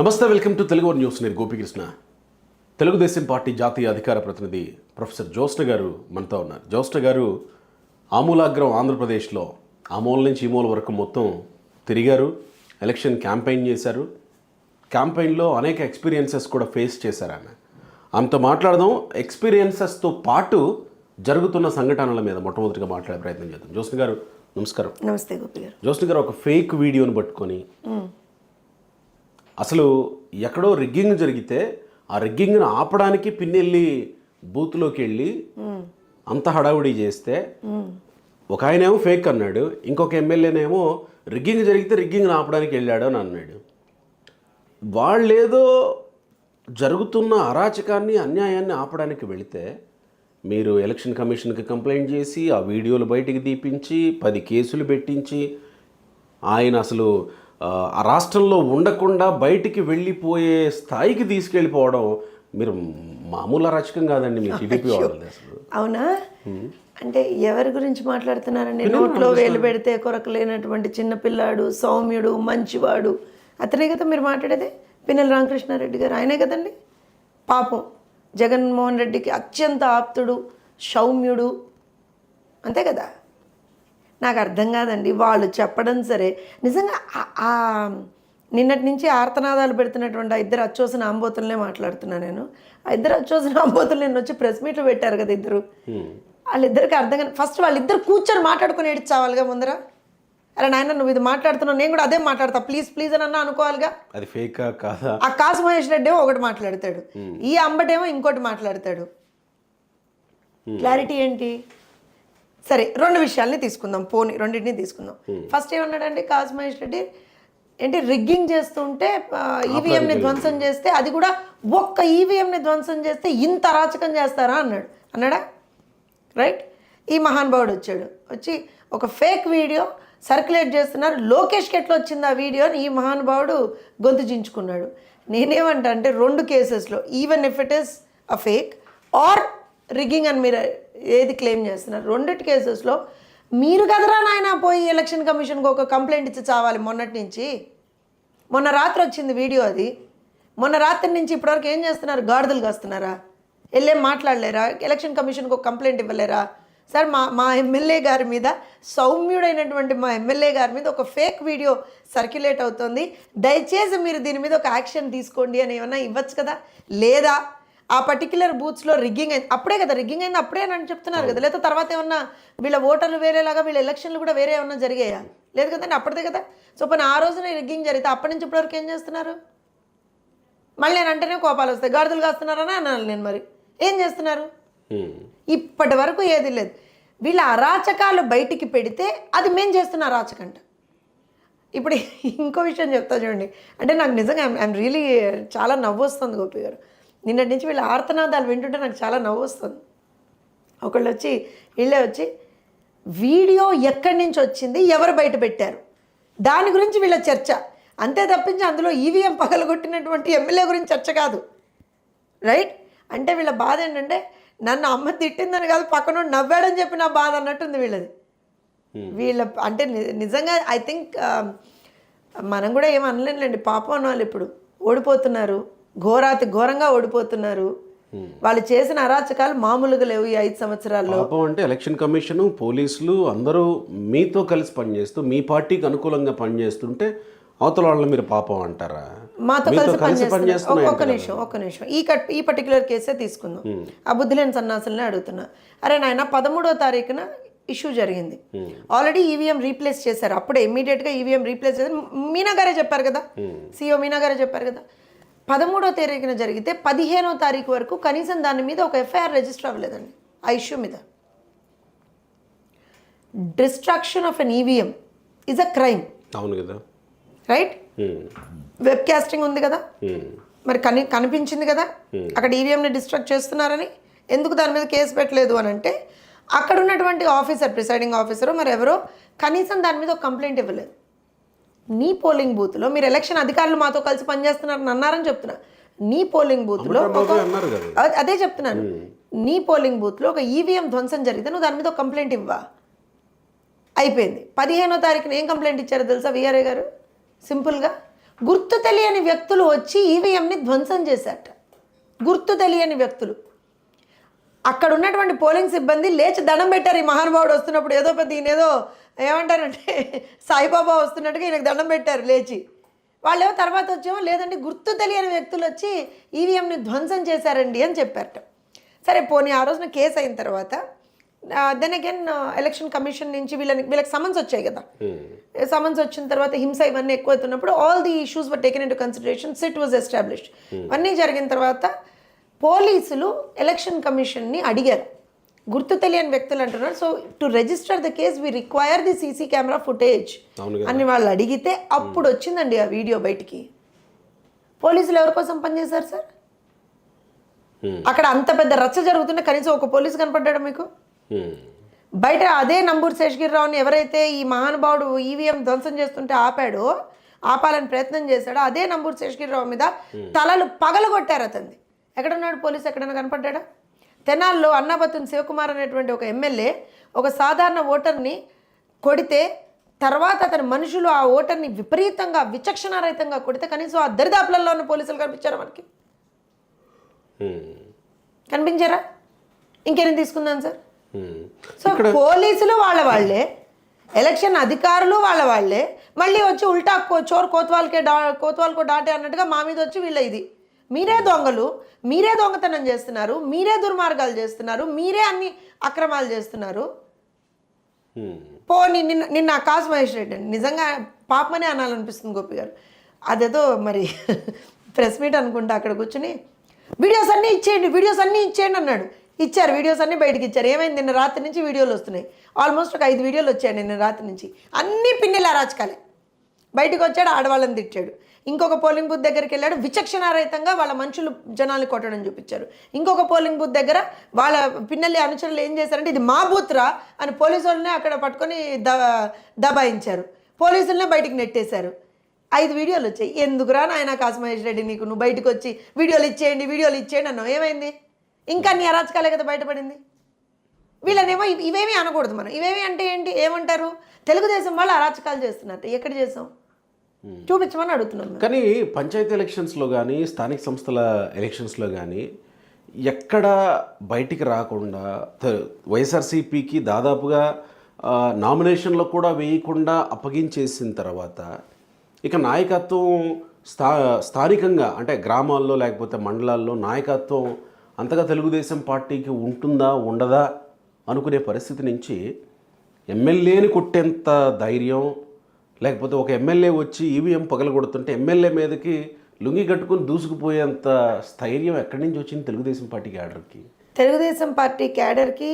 నమస్తే, welcome to Telugu news. నేను Gopikrishna. Telugu Desam party జాతీయ అధికార ప్రతినిధి ప్రొఫెసర్ జ్యోత్స్న గారు మనతో ఉన్నారు. జ్యోత్స్న గారు ఆమూలాగ్రం ఆంధ్రప్రదేశ్లో ఆ మూల నుంచి ఈ మూల వరకు మొత్తం తిరిగారు, ఎలక్షన్ క్యాంపెయిన్ చేశారు. క్యాంపెయిన్లో అనేక ఎక్స్పీరియన్సెస్ కూడా ఫేస్ చేశారు ఆమె. ఆమెతో మాట్లాడదాం. ఎక్స్పీరియన్సెస్తో పాటు జరుగుతున్న సంఘటనల మీద మొట్టమొదటిగా మాట్లాడే ప్రయత్నం చేద్దాం. జ్యోత్స్న గారు నమస్కారం. నమస్తే గోపి గారు. జ్యోత్స్న గారు, ఒక ఫేక్ వీడియోని పట్టుకొని అసలు ఎక్కడో రిగ్గింగ్ జరిగితే ఆ రిగ్గింగ్ని ఆపడానికి పిన్నెళ్ళి బూత్లోకి వెళ్ళి అంత హడావుడి చేస్తే ఒక ఆయనేమో ఫేక్ అన్నాడు, ఇంకొక ఎమ్మెల్యేనేమో రిగ్గింగ్ జరిగితే రిగ్గింగ్ని ఆపడానికి వెళ్ళాడు అని అన్నాడు. వాళ్ళేదో జరుగుతున్న అరాచకాన్ని అన్యాయాన్ని ఆపడానికి వెళితే మీరు ఎలక్షన్ కమిషన్కి కంప్లైంట్ చేసి ఆ వీడియోలు బయటికి తీపించి 10 కేసులు పెట్టించి ఆయన అసలు ఆ రాష్ట్రంలో ఉండకుండా బయటికి వెళ్ళిపోయే స్థాయికి తీసుకెళ్ళిపోవడం మీరు మామూలు అరాచకం కాదండి మీ టీడీపీ వాళ్ళది అసలు. అవునా? అంటే ఎవరి గురించి మాట్లాడుతున్నారండి? నోట్లో వేలు పెడితే కొరకలేనటువంటి చిన్నపిల్లాడు, సౌమ్యుడు, మంచివాడు, అతనే కదా మీరు మాట్లాడేది. పిన్నెల రామకృష్ణారెడ్డి గారు ఆయనే కదండి. పాపం జగన్మోహన్ రెడ్డికి అత్యంత ఆప్తుడు, సౌమ్యుడు, అంతే కదా. నాకు అర్థం కాదండి వాళ్ళు చెప్పడం. సరే, నిజంగా నిన్నటి నుంచి ఆర్తనాదాలు పెడుతున్నటువంటి ఆ ఇద్దరు అచ్చోసిన ఆంబోతులనే మాట్లాడుతున్నాను నేను. ఆ ఇద్దరు అచ్చోసిన ఆంబోతులు నిన్న వచ్చి ప్రెస్ మీట్లు పెట్టారు కదా ఇద్దరు. వాళ్ళిద్దరికి అర్థం కానీ ఫస్ట్ వాళ్ళిద్దరు కూర్చొని మాట్లాడుకుని ఏడ్చావాలిగా ముందర. అరే నాయన, నువ్వు ఇది మాట్లాడుతున్నావు, నేను కూడా అదే మాట్లాడతా, ప్లీజ్ ప్లీజ్ అని అన్నా అనుకోవాలిగా. అది ఫేకా కాదా? ఆ కాసు మహేష్ రెడ్డి ఏమో ఒకటి మాట్లాడతాడు, ఈ అంబటేమో ఇంకోటి మాట్లాడతాడు. క్లారిటీ ఏంటి? సరే, 2 విషయాల్ని తీసుకుందాం, పోనీ రెండింటిని తీసుకుందాం. ఫస్ట్ ఏమన్నాడండి కాసు మహేష్ రెడ్డి, ఏంటి రిగ్గింగ్ చేస్తుంటే ఈవీఎంని ధ్వంసం చేస్తే, అది కూడా ఒక్క ఈవీఎంని ధ్వంసం చేస్తే ఇంత అరాచకం చేస్తారా అన్నాడా? రైట్. ఈ మహానుభావుడు వచ్చి ఒక ఫేక్ వీడియో సర్క్యులేట్ చేస్తున్నారు. లోకేష్కి ఎట్లా వచ్చింది ఆ వీడియో అని ఈ మహానుభావుడు గొంతు చించుకున్నాడు. నేనేమంటా అంటే 2 కేసెస్లో even if it is a fake are rigging అని మీరు ఏది క్లెయిమ్ చేస్తున్నారు, 2 కేసెస్లో మీరు కదరా నాయన పోయి ఎలక్షన్ కమిషన్కి ఒక కంప్లైంట్ ఇచ్చి చావాలి. మొన్న రాత్రి వచ్చింది వీడియో. అది మొన్న రాత్రి నుంచి ఇప్పటివరకు ఏం చేస్తున్నారు? గాడిదలు కాస్తున్నారా? వెళ్ళేం మాట్లాడలేరా? ఎలక్షన్ కమిషన్కి ఒక కంప్లైంట్ ఇవ్వలేరా? సార్, మా ఎమ్మెల్యే గారి మీద, సౌమ్యుడైనటువంటి మా ఎమ్మెల్యే గారి మీద ఒక ఫేక్ వీడియో సర్క్యులేట్ అవుతుంది, దయచేసి మీరు దీని మీద ఒక యాక్షన్ తీసుకోండి అని ఏమన్నా ఇవ్వచ్చు కదా. లేదా ఆ పర్టిక్యులర్ బూత్స్లో రిగ్గింగ్ అయింది, అప్పుడే కదా రిగ్గింగ్ అయింది, అప్పుడే అని చెప్తున్నారు కదా. లేదా తర్వాత ఏమన్నా వీళ్ళ ఓటర్లు వేరేలాగా వీళ్ళ ఎలక్షన్లు కూడా వేరే ఏమన్నా జరిగాయా? లేదు కదండి, అప్పటిదే కదా. సో పని ఆ రోజున రిగ్గింగ్ జరిగితే అప్పటి నుంచి ఇప్పటివరకు ఏం చేస్తున్నారు? మళ్ళీ నేను అంటేనే కోపాలు వస్తాయి. గాడిదలు కాస్తున్నారని అన్నాను నేను. మరి ఏం చేస్తున్నారు? ఇప్పటి వరకు ఏది లేదు. వీళ్ళ అరాచకాలు బయటికి పెడితే అది మేము చేస్తున్న అరాచకంట. ఇప్పుడు ఇంకో విషయం చెప్తా చూడండి. అంటే నాకు నిజంగా ఐఎమ్ రియలీ చాలా నవ్వు వస్తుంది గోపి గారు. నిన్నటి నుంచి వీళ్ళ ఆర్తనాదాలు వింటుంటే నాకు చాలా నవ్వు వస్తుంది. వీళ్ళే వచ్చి వీడియో ఎక్కడి నుంచి వచ్చింది, ఎవరు బయట పెట్టారు, దాని గురించి వీళ్ళ చర్చ అంతే తప్పించి అందులో ఈవీఎం పగలగొట్టినటువంటి ఎమ్మెల్యే గురించి చర్చ కాదు. రైట్. అంటే వీళ్ళ బాధ ఏంటంటే నన్ను అమ్మ తిట్టిందని కాదు, పక్కన నవ్వాడని చెప్పి నా బాధ అన్నట్టుంది వీళ్ళది. వీళ్ళ అంటే నిజంగా ఐ థింక్ మనం కూడా ఏం అనలేండి. పాపం అన్నవాళ్ళు ఇప్పుడు ఓడిపోతున్నారు, ఘోరంగా ఓడిపోతున్నారు. వాళ్ళు చేసిన అరాచకాలు మామూలుగా లేవు ఈ 5 సంవత్సరాల్లో. పాపం అంటే ఎలక్షన్ కమిషను, పోలీసులు అందరూ మీతో కలిసి పనిచేస్తూ మీ పార్టీకి అనుకూలంగా పనిచేస్తుంటే అవతల వాళ్ళని మీరు పాపం అంటారా? మాతో కలిసి పనిచేస్తున్నారు. ఒక్క నిమిషం ఈ పర్టికులర్ కేసే తీసుకుందాం. ఆ బుద్ధిలేని సన్నాసులనే అడుగుతున్నా. అరే నాయన, 13వ తారీఖున ఇష్యూ జరిగింది. ఆల్రెడీ ఈవీఎం రీప్లేస్ చేశారు. అప్పుడే ఇమ్మీడియట్గా ఈవీఎం రీప్లేస్ చేశారు. మీనా గారే చెప్పారు కదా, సిఇఓ మీనా గారే చెప్పారు కదా. 13వ తారీఖున జరిగితే 15వ తారీఖు వరకు కనీసం దాని మీద ఒక ఎఫ్ఐఆర్ రిజిస్టర్ అవ్వలేదండి ఆ ఇష్యూ మీద. Destruction of an EVM is a crime. అవును కదా. రైట్. వెబ్ కాస్టింగ్ ఉంది కదా, మరి కనిపించింది కదా అక్కడ ఈవీఎంని డిస్ట్రక్ట్ చేస్తున్నారని. ఎందుకు దాని మీద కేసు పెట్టలేదు అని అంటే అక్కడ ఉన్నటువంటి ఆఫీసర్, ప్రిసైడింగ్ ఆఫీసరు మరి ఎవరో కనీసం దాని మీద ఒక కంప్లైంట్ ఇవ్వలేదు. నీ పోలింగ్ బూత్లో మీరు ఎలక్షన్ అధికారులు మాతో కలిసి పనిచేస్తున్నారని అన్నారని చెప్తున్నా. నీ పోలింగ్ బూత్లో అదే చెప్తున్నాను, నీ పోలింగ్ బూత్లో ఒక ఈవీఎం ధ్వంసం జరిగితే నువ్వు దాని మీద ఒక కంప్లైంట్ ఇవ్వా. అయిపోయింది. 15వ తారీఖున ఏం కంప్లైంట్ ఇచ్చారో తెలుసా వీఆర్ఏ గారు? సింపుల్గా గుర్తు తెలియని వ్యక్తులు వచ్చి ఈవీఎంని ధ్వంసం చేశారట. గుర్తు తెలియని వ్యక్తులు అక్కడ ఉన్నటువంటి పోలింగ్ సిబ్బంది లేచి దండం పెట్టారు. ఈ మహానుభావుడు వస్తున్నప్పుడు ఏదో పెద్ద ఈయన ఏదో ఏమంటారంటే సాయిబాబా వస్తున్నట్టుగా ఈయనకు దండం పెట్టారు లేచి. వాళ్ళేమో తర్వాత వచ్చేమో లేదండి గుర్తు తెలియని వ్యక్తులు వచ్చి ఈవీఎంని ధ్వంసం చేశారండి అని చెప్పారట. సరే పోనీ ఆ రోజున కేసు అయిన తర్వాత దెన్ అగైన్ ఎలక్షన్ కమిషన్ నుంచి వీళ్ళకి సమన్స్ వచ్చాయి కదా. సమన్స్ వచ్చిన తర్వాత హింస ఇవన్నీ ఎక్కువవుతున్నప్పుడు all the issues were taken into consideration, SIT was established. ఇవన్నీ జరిగిన తర్వాత పోలీసులు ఎలక్షన్ కమిషన్ని అడిగారు, గుర్తు తెలియని వ్యక్తులు అంటున్నారు, so to register the case we require the CC camera footage అని వాళ్ళు అడిగితే అప్పుడు వచ్చిందండి ఆ వీడియో బయటికి. పోలీసులు ఎవరి కోసం పనిచేశారు సార్? అక్కడ అంత పెద్ద రచ్చ జరుగుతుంటే కనీసం ఒక పోలీసు కనపడ్డాడు మీకు? బయట అదే నంబూరు శేషగిరిరావుని ఎవరైతే ఈ మహానుభావుడు ఈవీఎం ధ్వంసం చేస్తుంటే ఆపాలని ప్రయత్నం చేశాడో అదే నంబూరు శేషగిరిరావు మీద తలలు పగలగొట్టారు అతన్ని. ఎక్కడున్నాడు పోలీసు? ఎక్కడైనా కనపడ్డా? తెనాల్లో అన్నాబత్తుని శివకుమార్ అనేటువంటి ఒక ఎమ్మెల్యే ఒక సాధారణ ఓటర్ని కొడితే తర్వాత అతని మనుషులు ఆ ఓటర్ని విపరీతంగా విచక్షణారహితంగా కొడితే కనీసం ఆ దరిదాపులలో ఉన్న పోలీసులు కనిపించారా మనకి? కనిపించారా? ఇంకేం తీసుకుందాం సార్? సో పోలీసులు వాళ్ళే, ఎలక్షన్ అధికారులు వాళ్ళే, మళ్ళీ వచ్చి ఉల్టా చోర్ కోత్వాల్కో డాటే అన్నట్టుగా మా మీద వచ్చి వీళ్ళ ఇది మీరే దొంగలు, మీరే దొంగతనం చేస్తున్నారు, మీరే దుర్మార్గాలు చేస్తున్నారు, మీరే అన్ని అక్రమాలు చేస్తున్నారు. పోనీ నిన్న ఆకాశ్ మహేష్ రెడ్డి అండి నిజంగా పాపమనే అనాలనిపిస్తుంది గోపి గారు. అదేదో మరి ప్రెస్ మీట్ అనుకుంటా అక్కడ కూర్చుని వీడియోస్ అన్నీ ఇచ్చేయండి అన్నాడు. ఇచ్చారు, వీడియోస్ అన్నీ బయటకు ఇచ్చారు. ఏమైంది? నిన్న రాత్రి నుంచి వీడియోలు వస్తున్నాయి. ఆల్మోస్ట్ ఒక 5 వీడియోలు వచ్చాయి నిన్న రాత్రి నుంచి. అన్నీ పిన్నెల అరాచకాలే. బయటకు వచ్చాడు, ఆడవాళ్ళని తిట్టాడు. ఇంకొక పోలింగ్ బూత్ దగ్గరికి వెళ్ళాడు, విచక్షణారహితంగా వాళ్ళ మనుషులు జనాల్ని కొట్టడం చూపించారు. ఇంకొక పోలింగ్ బూత్ దగ్గర వాళ్ళ పిన్నెల్లి అనుచరులు ఏం చేశారంటే ఇది మా బూత్రా అని పోలీసు వాళ్ళనే అక్కడ పట్టుకొని దబాయించారు, పోలీసులనే బయటికి నెట్టేశారు. 5 వీడియోలు వచ్చాయి. ఎందుకురా నాయన ఆకాశ్ మహేష్ రెడ్డి నీకు, నువ్వు బయటకు వచ్చి వీడియోలు ఇచ్చేయండి అన్నావు. ఏమైంది? ఇంకా అన్ని అరాచకాలే కదా బయటపడింది. వీళ్ళనేమో ఇవేమీ అనకూడదు మనం. ఇవేమి అంటే ఏంటి? ఏమంటారు? తెలుగుదేశం వాళ్ళు అరాచకాలు చేస్తున్నారు. ఎక్కడ చేసాం? చూపించమని అడుగుతున్నాం. కానీ పంచాయతీ ఎలక్షన్స్లో కానీ స్థానిక సంస్థల ఎలక్షన్స్లో కానీ ఎక్కడ బయటికి రాకుండా వైఎస్ఆర్సీపీకి దాదాపుగా నామినేషన్లో కూడా వేయకుండా అప్పగించేసిన తర్వాత ఇక నాయకత్వం స్థానికంగా అంటే గ్రామాల్లో లేకపోతే మండలాల్లో నాయకత్వం అంతగా తెలుగుదేశం పార్టీకి ఉంటుందా ఉండదా అనుకునే పరిస్థితి నుంచి ఎమ్మెల్యేని కొట్టేంత ధైర్యం, లేకపోతే ఒక ఎమ్మెల్యే వచ్చి ఈవీఎం పగలగొడుతుంటే ఎమ్మెల్యే మీదకి లుంగి కట్టుకుని దూసుకుపోయేంత స్థైర్యం ఎక్కడి నుంచి వచ్చింది తెలుగుదేశం పార్టీ క్యాడర్కి? తెలుగుదేశం పార్టీ క్యాడర్కి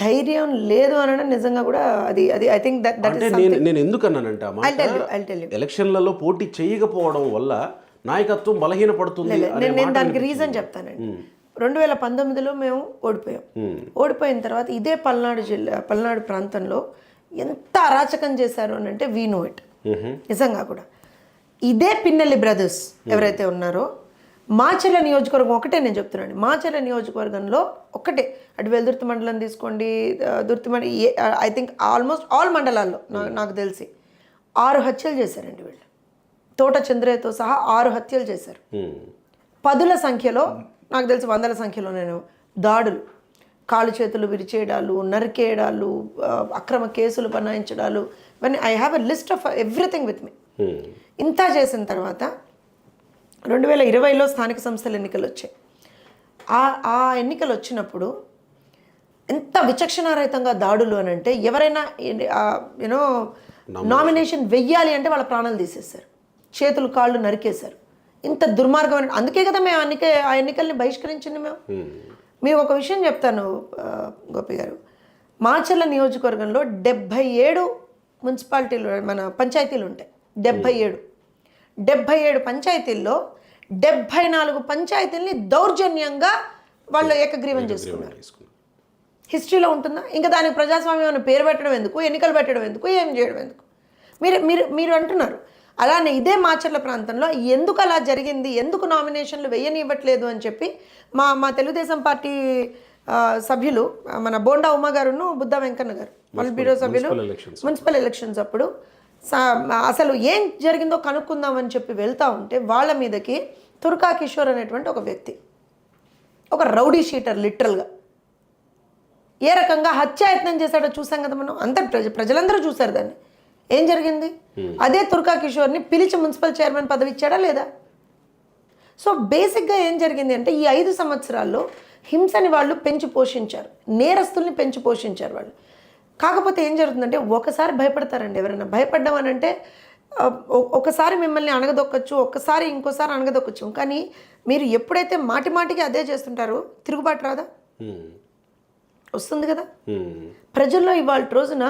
ధైర్యం లేదు అనడం నిజంగా కూడా అది ఐ థింక్ దట్ నేను ఎందుకు అన్నానంటే ఎలక్షన్లలో పోటీ చేయకపోవడం వల్ల నాయకత్వం బలహీనపడుతుంది. నేను దానికి రీజన్ చెప్తానండి. 2019లో మేము ఓడిపోయిన తర్వాత ఇదే పల్నాడు ప్రాంతంలో ఎంత అరాచకం చేశారు అని అంటే వీ నో ఇట్. నిజంగా కూడా ఇదే పిన్నెల్లి బ్రదర్స్ ఎవరైతే ఉన్నారో మాచర్ల నియోజకవర్గం ఒకటే నేను చెప్తున్నాను. మాచర్ల నియోజకవర్గంలో ఒకటే, అటు వెల్దుర్తి మండలం తీసుకోండి, ఐ థింక్ ఆల్మోస్ట్ ఆల్ మండలాల్లో నాకు తెలిసి 6 హత్యలు చేశారండి వీళ్ళు. తోట చంద్రయ్యతో సహా 6 హత్యలు చేశారు. 10ల సంఖ్యలో, నాకు తెలిసి 100ల సంఖ్యలో నేను దాడులు, కాళ్ళు చేతులు విరిచేయడాలు, నరికేయడాలు, అక్రమ కేసులు బనాయించడాలు, ఇవన్నీ I have a list of everything with me. ఇంత చేసిన తర్వాత 2020లో స్థానిక సంస్థల ఎన్నికలు వచ్చాయి. ఆ ఎన్నికలు వచ్చినప్పుడు ఎంత విచక్షణారహితంగా దాడులు అని అంటే ఎవరైనా నామినేషన్ వెయ్యాలి అంటే వాళ్ళ ప్రాణాలు తీసేశారు, చేతులు కాళ్ళు నరికేశారు. ఇంత దుర్మార్గమైన, అందుకే కదా మేము ఆ ఎన్నికల్ని బహిష్కరించింది. మీరు ఒక విషయం చెప్తాను గోపి గారు, మాచర్ల నియోజకవర్గంలో 77 మున్సిపాలిటీలు మన పంచాయతీలు ఉంటాయి. 77 పంచాయతీల్లో 74 పంచాయతీల్ని దౌర్జన్యంగా వాళ్ళు ఏకగ్రీవం చేసుకున్నారు. హిస్టరీలో ఉంటుందా? ఇంకా దానికి ప్రజాస్వామ్యం అని పేరు పెట్టడం ఎందుకు, ఎన్నికలు పెట్టడం ఎందుకు, ఏం చేయడం ఎందుకు? మీరు అంటున్నారు. అలానే ఇదే మాచర్ల ప్రాంతంలో ఎందుకు అలా జరిగింది, ఎందుకు నామినేషన్లు వేయనివ్వట్లేదు అని చెప్పి మా తెలుగుదేశం పార్టీ సభ్యులు మన బోండా ఉమ్మ గారును బుద్ధ వెంకన్న గారు వాళ్ళ బ్యూరో సభ్యులు మున్సిపల్ ఎలక్షన్స్ అప్పుడు అసలు ఏం జరిగిందో కనుక్కుందామని చెప్పి వెళ్తూ ఉంటే వాళ్ళ మీదకి తుర్కా కిషోర్ అనేటువంటి ఒక వ్యక్తి, ఒక రౌడీ షీటర్ లిటరల్గా ఏ రకంగా హత్యాయత్నం చేశాడో చూసాం కదా మనం. అంత ప్రజలందరూ చూశారు దాన్ని. ఏం జరిగింది? అదే తుర్కా కిషోర్ని పిలిచి మున్సిపల్ చైర్మన్ పదవి ఇచ్చాడా లేదా? సో బేసిక్గా ఏం జరిగింది అంటే ఈ 5 సంవత్సరాల్లో హింసని వాళ్ళు పెంచి పోషించారు, నేరస్తుల్ని పెంచి పోషించారు వాళ్ళు. కాకపోతే ఏం జరుగుతుందంటే ఒకసారి భయపడతారండి ఎవరైనా. భయపడ్డం అని అంటే ఒకసారి మిమ్మల్ని అణగదొక్కచ్చు, ఒక్కసారి ఇంకోసారి అణగదొక్కచ్చు. కానీ మీరు ఎప్పుడైతే మాటి మాటికి అదే చేస్తుంటారో తిరుగుబాటు రాదా? వస్తుంది కదా. ప్రజల్లో ఇవాళ రోజున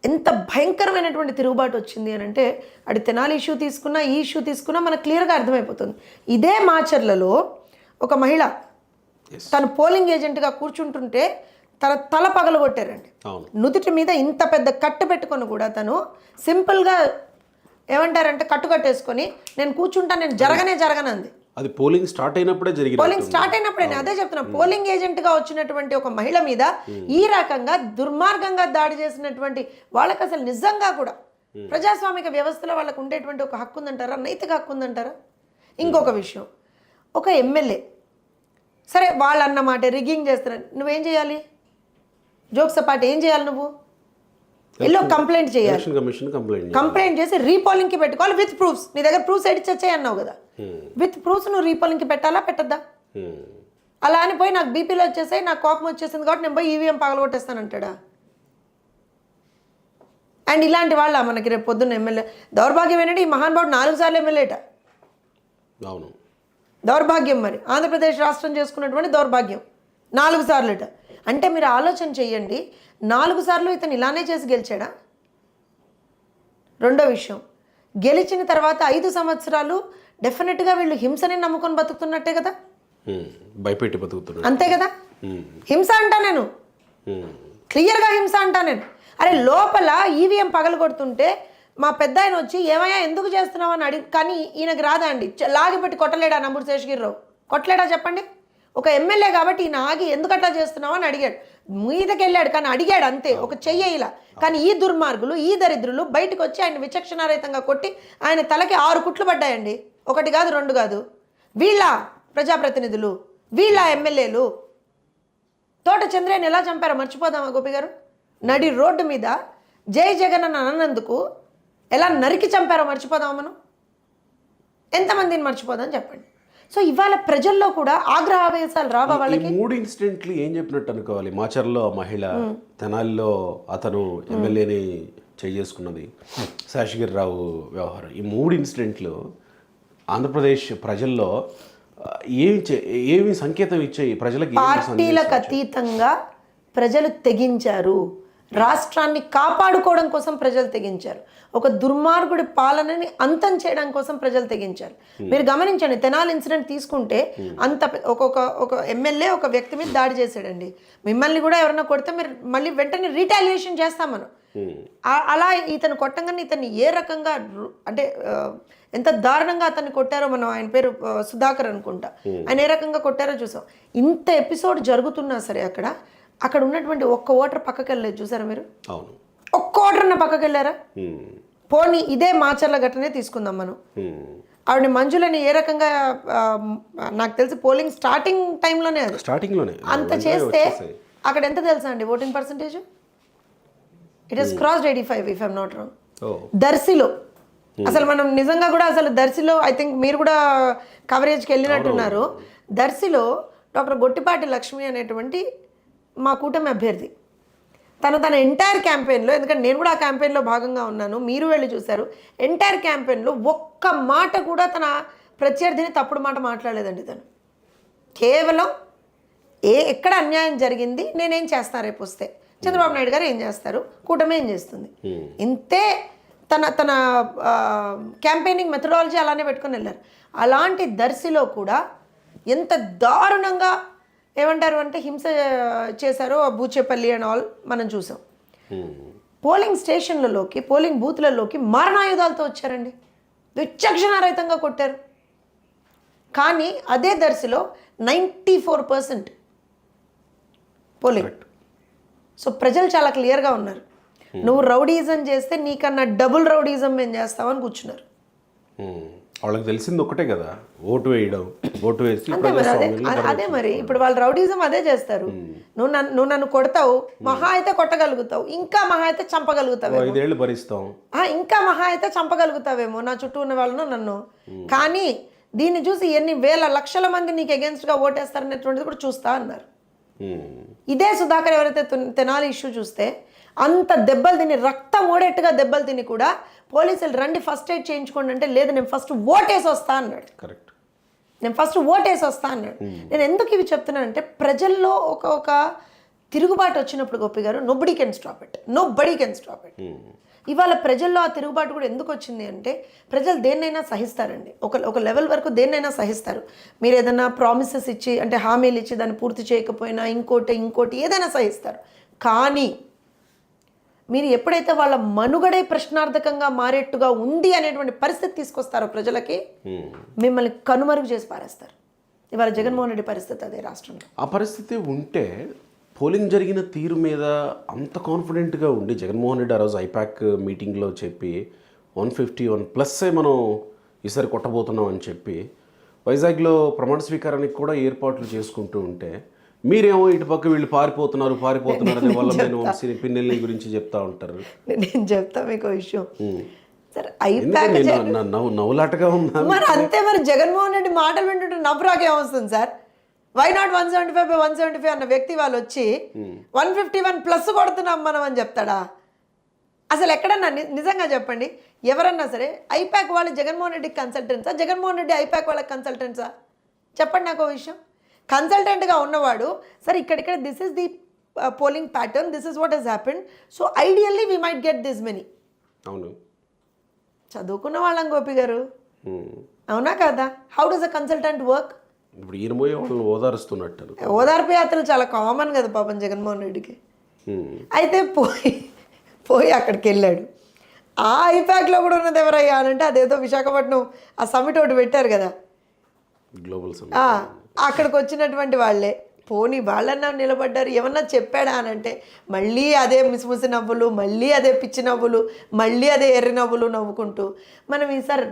ఎంత భయంకరమైనటువంటి తిరుగుబాటు వచ్చింది అని అంటే అది తెనాలి ఇష్యూ తీసుకున్నా, ఈ ఇష్యూ తీసుకున్నా మనకు క్లియర్గా అర్థమైపోతుంది. ఇదే మాచర్లలో ఒక మహిళ తను పోలింగ్ ఏజెంట్గా కూర్చుంటుంటే తన తల పగలగొట్టారండి. నుదుటి మీద ఇంత పెద్ద కట్టు పెట్టుకొని కూడా తను సింపుల్గా ఏమంటారంటే కట్టు కట్టేసుకొని నేను కూర్చుంటా, నేను జరగనంది. అది పోలింగ్ స్టార్ట్ అయినప్పుడే జరిగింది. పోలింగ్ స్టార్ట్ అయినప్పుడే అదే చెప్తున్నా. పోలింగ్ ఏజెంట్గా వచ్చినటువంటి ఒక మహిళ మీద ఈ రకంగా దుర్మార్గంగా దాడి చేసినటువంటి వాళ్ళకి అసలు నిజంగా కూడా ప్రజాస్వామిక వ్యవస్థలో వాళ్ళకు ఉండేటువంటి ఒక హక్కు ఉందంటారా? నైతిక హక్కు ఉందంటారా? ఇంకొక విషయం, ఒక ఎమ్మెల్యే సరే వాళ్ళు అన్నమాట రిగ్గింగ్ చేస్తున్నారు, నువ్వేం చేయాలి? జోక్స్ పార్టీ ఏం చేయాలి? నువ్వు ఎల్లో కంప్లైంట్ చేయాలి. కంప్లైంట్ చేసి రీపోలింగ్కి పెట్టుకోవాలి విత్ ప్రూఫ్స్. నీ దగ్గర ప్రూఫ్స్ ఎడిట్ వచ్చాయి అన్నావు కదా, విత్ ప్రూఫ్స్ నువ్వు రీపోలింగ్కి పెట్టాలా పెట్టద్దా? అలా అని పోయి నాకు బీపీలో వచ్చేసాయి, నాకు కోపం వచ్చేసింది కాబట్టి నేను పోయి ఈవీఎం పగలగొట్టేస్తానంటాడా? అండ్ ఇలాంటి వాళ్ళ మనకి రేపు పొద్దున్న ఎమ్మెల్యే దౌర్భాగ్యం ఏంటంటే ఈ మహానుభావుడు 4 సార్లు ఎమ్మెల్యేట. అవును, దౌర్భాగ్యం. మరి ఆంధ్రప్రదేశ్ రాష్ట్రం చేసుకున్నటువంటి దౌర్భాగ్యం 4 సార్లుట. అంటే మీరు ఆలోచన చెయ్యండి, 4 సార్లు ఇతను ఇలానే చేసి గెలిచాడా? రెండో విషయం, గెలిచిన తర్వాత 5 సంవత్సరాలు డెఫినెట్గా వీళ్ళు హింసని నమ్ముకొని బతుకుతున్నట్టే కదా, భయపెట్టి బతుకుతున్నారు అంతే కదా. హింస అంటా నేను, క్లియర్గా హింస అంటా నేను. అరే లోపల ఈవీఎం పగలగొడుతుంటే మా పెద్ద ఆయన వచ్చి ఏమయ్యా ఎందుకు చేస్తున్నావు అని అడిగి, కానీ ఈయనకు రాదా అండి? లాగిపెట్టి కొట్టలేడా నంబూరు శేషగిరిరావు? కొట్టలేడా చెప్పండి? ఒక ఎమ్మెల్యే కాబట్టి ఈయన ఆగి ఎందుకు అట్లా చేస్తున్నావు అని అడిగాడు. మీదకి వెళ్ళాడు కానీ అడిగాడు అంతే, ఒక చెయ్య ఇలా. కానీ ఈ దుర్మార్గులు, ఈ దరిద్రులు బయటకు వచ్చి ఆయన విచక్షణారహితంగా కొట్టి ఆయన తలకి 6 కుట్లు పడ్డాయండి. 1 కాదు 2 కాదు. వీళ్ళ ప్రజాప్రతినిధులు, వీళ్ళ ఎమ్మెల్యేలు. తోట చంద్రయ్యని ఎలా చంపారో మర్చిపోదామా గోపి గారు? నడి రోడ్డు మీద జై జగన్ అని అన్నందుకు ఎలా నరికి చంపారో మర్చిపోదామా మనం? ఎంతమందిని మర్చిపోదాం చెప్పండి. సో ఇవాళ ప్రజల్లో కూడా ఆగ్రహావేశాలు రావా వాళ్ళకి? 3 ఇన్సిడెంట్లు ఏం చెప్పినట్టు అనుకోవాలి? మాచర్లో మహిళ, తెనాలిలో అతను ఎమ్మెల్యేని చేసుకున్నది, శేషగిరిరావు వ్యవహారం. ఈ 3 ఇన్సిడెంట్లు ఆంధ్రప్రదేశ్ ప్రజల్లో ఏమి సంకేతం ఇచ్చాయి ప్రజలకి? పార్టీలకు అతీతంగా ప్రజలు తెగించారు. రాష్ట్రాన్ని కాపాడుకోవడం కోసం ప్రజలు తెగించారు. ఒక దుర్మార్గుడి పాలనని అంతం చేయడం కోసం ప్రజలు తెగించారు. మీరు గమనించండి, తెనాలి ఇన్సిడెంట్ తీసుకుంటే అంత ఒక ఎమ్మెల్యే ఒక వ్యక్తి మీద దాడి చేశాడండి. మిమ్మల్ని కూడా ఎవరైనా కొడితే మీరు మళ్ళీ వెంటనే రీటాలియేషన్ చేస్తాం మనం. అలా ఇతను కొట్టంగానే ఇతన్ని ఏ రకంగా అంటే ఎంత దారుణంగా అతన్ని కొట్టారో మనం, ఆయన పేరు సుధాకర్ అనుకుంటా, ఆయన ఏ రకంగా కొట్టారో చూసాం. ఇంత ఎపిసోడ్ జరుగుతున్నా సరే అక్కడ ఉన్నటువంటి ఒక్క ఓటర్ పక్కకి వెళ్ళలేదు చూసారా మీరు? ఒక్క ఓటర్న పక్కకి వెళ్ళారా? పోనీ ఇదే మాచర్ల ఘటనే తీసుకుందాం మనం. ఆవిడ మంజులని ఏ రకంగా, నాకు తెలిసి పోలింగ్ స్టార్టింగ్లోనే అంత చేస్తే అక్కడ ఎంత తెలుసా అండి voting percentage? It is crossed 85 if I'm not wrong. దర్శిలో అసలు మనం నిజంగా కూడా అసలు దర్శిలో ఐ థింక్ మీరు కూడా కవరేజ్కి వెళ్ళినట్టున్నారు. దర్శిలో డాక్టర్ గొట్టిపాటి లక్ష్మి అనేటువంటి మా కూటమి అభ్యర్థి, తన ఎంటైర్ క్యాంపెయిన్లో, ఎందుకంటే నేను కూడా ఆ క్యాంపెయిన్లో భాగంగా ఉన్నాను, మీరు వెళ్ళి చూశారు, ఎంటైర్ క్యాంపెయిన్లో ఒక్క మాట కూడా తన ప్రత్యర్థిని తప్పుడు మాట మాట్లాడలేదండి. తను కేవలం ఎక్కడ అన్యాయం జరిగింది, నేనేం చేస్తాను రేపు వస్తే, చంద్రబాబు నాయుడు గారు ఏం చేస్తారు, కూటమి ఏం చేస్తుంది, ఇంతే తన క్యాంపెయినింగ్ మెథడాలజీ అలానే పెట్టుకొని వెళ్ళారు. అలాంటి దర్శిలో కూడా ఎంత దారుణంగా ఏమంటారు అంటే హింస చేశారో బూచేపల్లి అండ్ ఆల్ మనం చూసాం. పోలింగ్ స్టేషన్లలోకి, పోలింగ్ బూత్లలోకి మారణాయుధాలతో వచ్చారండి, విచక్షణారహితంగా కొట్టారు. కానీ అదే దర్శిలో 94% పోలింగ్. సో ప్రజలు చాలా క్లియర్గా ఉన్నారు. నువ్వు రౌడీజం చేస్తే నీకన్నా డబుల్ రౌడీజం మేము చేస్తామని కూర్చున్నారు. వాళ్ళకి తెలిసింది ఒకటే కదా, ఓటు వేయడం, ఓటు వేసి అంతే మరి, అదే మరి ఇప్పుడు వాళ్ళు రౌడీజం అదే చేస్తారు. నువ్వు నన్ను కొడతావు, మహా అయితే కొట్టగలుగుతావు, ఇంకా మహా అయితే చంపగలుగుతావు, 5 ఏళ్ళు భరిస్తాం, ఇంకా మహా అయితే చంపగలుగుతావేమో నా చుట్టూ ఉన్న వాళ్ళను నన్ను. కానీ దీన్ని చూసి ఎన్ని వేల లక్షల మంది నీకు అగేన్స్ట్గా ఓటేస్తారనేటువంటిది కూడా చూస్తా అన్నారు. ఇదే సుధాకర్ ఎవరైతే తెనాలి ఇష్యూ చూస్తే అంత దెబ్బలు తిని రక్తం ఓడేట్టుగా దెబ్బలు తిని కూడా పోలీసులు రండి ఫస్ట్ ఎయిడ్ చేయించుకోండి అంటే లేదు నేను ఫస్ట్ ఓటేసి వస్తా అన్నాడు. కరెక్ట్, నేను ఫస్ట్ ఓటేసి వస్తా అన్నాడు. నేను ఎందుకు ఇవి చెప్తున్నానంటే ప్రజల్లో ఒక తిరుగుబాటు వచ్చినప్పుడు గోపి గారు నోబడీ కెన్ స్టాప్ ఇట్. ఇవాళ ప్రజల్లో ఆ తిరుగుబాటు కూడా ఎందుకు వచ్చింది అంటే ప్రజలు దేన్నైనా సహిస్తారండి, ఒక లెవెల్ వరకు దేన్నైనా సహిస్తారు. మీరు ఏదైనా ప్రామిసెస్ ఇచ్చి అంటే హామీలు ఇచ్చి దాన్ని పూర్తి చేయకపోయినా ఇంకోటి ఏదైనా సహిస్తారు. కానీ మీరు ఎప్పుడైతే వాళ్ళ మనుగడే ప్రశ్నార్థకంగా మారేట్టుగా ఉంది అనేటువంటి పరిస్థితి తీసుకొస్తారో ప్రజలకి, మిమ్మల్ని కనుమరుగు చేసి పారేస్తారు. ఇవాళ జగన్మోహన్ రెడ్డి పరిస్థితి అదే రాష్ట్రంలో. ఆ పరిస్థితి ఉంటే పోలింగ్ జరిగిన తీరు మీద అంత కాన్ఫిడెంట్గా ఉండి జగన్మోహన్ రెడ్డి ఆ రోజు ఐపాక్ మీటింగ్లో చెప్పి 151+ మనం ఈసారి కొట్టబోతున్నాం అని చెప్పి వైజాగ్లో ప్రమాణ స్వీకారానికి కూడా ఏర్పాట్లు చేసుకుంటూ ఉంటే మీరేమో ఇటు పక్క వీళ్ళు పారిపోతున్నారు అనే వల్ల నేను పిన్నెల్లి గురించి చెప్తా ఉంటారు. నేను చెప్తా మీకు విషయం సార్, నవ్వులాటగా ఉందా మరి? అంతే మరి, జగన్మోహన్ రెడ్డి మాటలు వింటుంటే నవ్వురాకే వస్తుంది సార్. వై నాట్ 175/175 అన్న వ్యక్తి వాళ్ళు వచ్చి 151+ కొడుతున్నాం మనం అని చెప్తాడా? అసలు ఎక్కడన్నా నిజంగా చెప్పండి, ఎవరన్నా సరే ఐపాక్ వాళ్ళు జగన్మోహన్ రెడ్డికి కన్సల్టెంట్సా, జగన్మోహన్ రెడ్డి ఐపాక్ వాళ్ళకి కన్సల్టెంట్సా? చెప్పండి నాకు విషయం. కన్సల్టెంట్గా ఉన్నవాడు సార్ ఇక్కడ this is the polling pattern, this is what he's happened, so ideally we might get this many. అవును, చదువుకున్న వాళ్ళం గోపి గారు, అవునా కదా? How does a consultant work? ఇప్పుడు ఈయన పోయి వాళ్ళని ఓదారుస్తున్నట్టు. ఓదార్పు యాత్రలు చాలా కామన్ కదా పాపం జగన్మోహన్ రెడ్డికి. అయితే పోయి అక్కడికి వెళ్ళాడు. ఆ ఐపాక్లో కూడా ఉన్నది ఎవరయ్యా అంటే అదేదో విశాఖపట్నం ఆ సమిట్ ఒకటి పెట్టారు కదా, గ్లోబల్ అక్కడికి వచ్చినటువంటి వాళ్ళే. పోనీ వాళ్ళన్నా నిలబడ్డారు, ఏమన్నా చెప్పాడా అని అంటే మళ్ళీ అదే ముసిముసి నవ్వులు, మళ్ళీ అదే పిచ్చి నవ్వులు, మళ్ళీ అదే ఎర్రి నవ్వులు నవ్వుకుంటూ మనం ఈసారి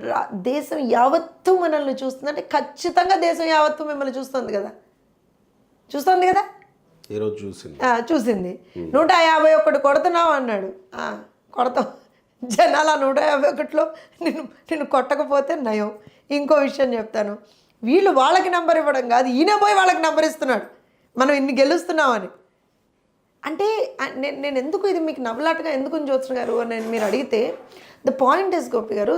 దేశం యావత్తు మనల్ని చూస్తుందంటే ఖచ్చితంగా దేశం యావత్తు మిమ్మల్ని చూస్తుంది కదా ఈరోజు చూసింది. 151 కొడుతున్నావు అన్నాడు. కొడతాం, జనాలు 151లో నిన్ను కొట్టకపోతే నయం. ఇంకో విషయం చెప్తాను, వీళ్ళు వాళ్ళకి నంబర్ ఇవ్వడం కాదు, ఈయన పోయి వాళ్ళకి నంబర్ ఇస్తున్నాడు మనం ఇన్ని గెలుస్తున్నామని. అంటే నేను ఎందుకు ఇది మీకు నవ్వులాటగా ఎందుకు జ్యోత్స్న గారు అని మీరు అడిగితే ద పాయింట్ ఇస్ గోపి గారు,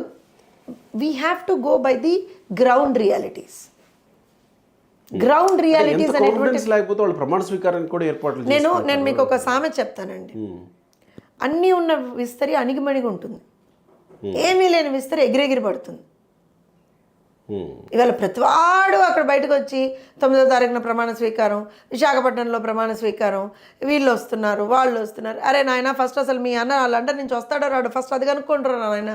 we have to go by the ground realities. అనేటువంటి లేకపోతే వాళ్ళు ప్రమాణ స్వీకారానికి కూడా ఏర్పాట్లు నేను మీకు ఒక సామెత చెప్తానండి. అన్నీ ఉన్న విస్తరి అణిగిమణిగి ఉంటుంది, ఏమీ లేని విస్తరి ఎగిరెగిరి పడుతుంది. ఇవాళ ప్రతివాడు అక్కడ బయటకు వచ్చి 9వ తారీఖున ప్రమాణ స్వీకారం, విశాఖపట్నంలో ప్రమాణ స్వీకారం, వీళ్ళు వస్తున్నారు వాళ్ళు వస్తున్నారు. అరే నాయన ఫస్ట్ అసలు మీ అన్న లండన్ నుంచి వస్తాడో రాడు ఫస్ట్ అది కనుక్కుంటారు నాయన.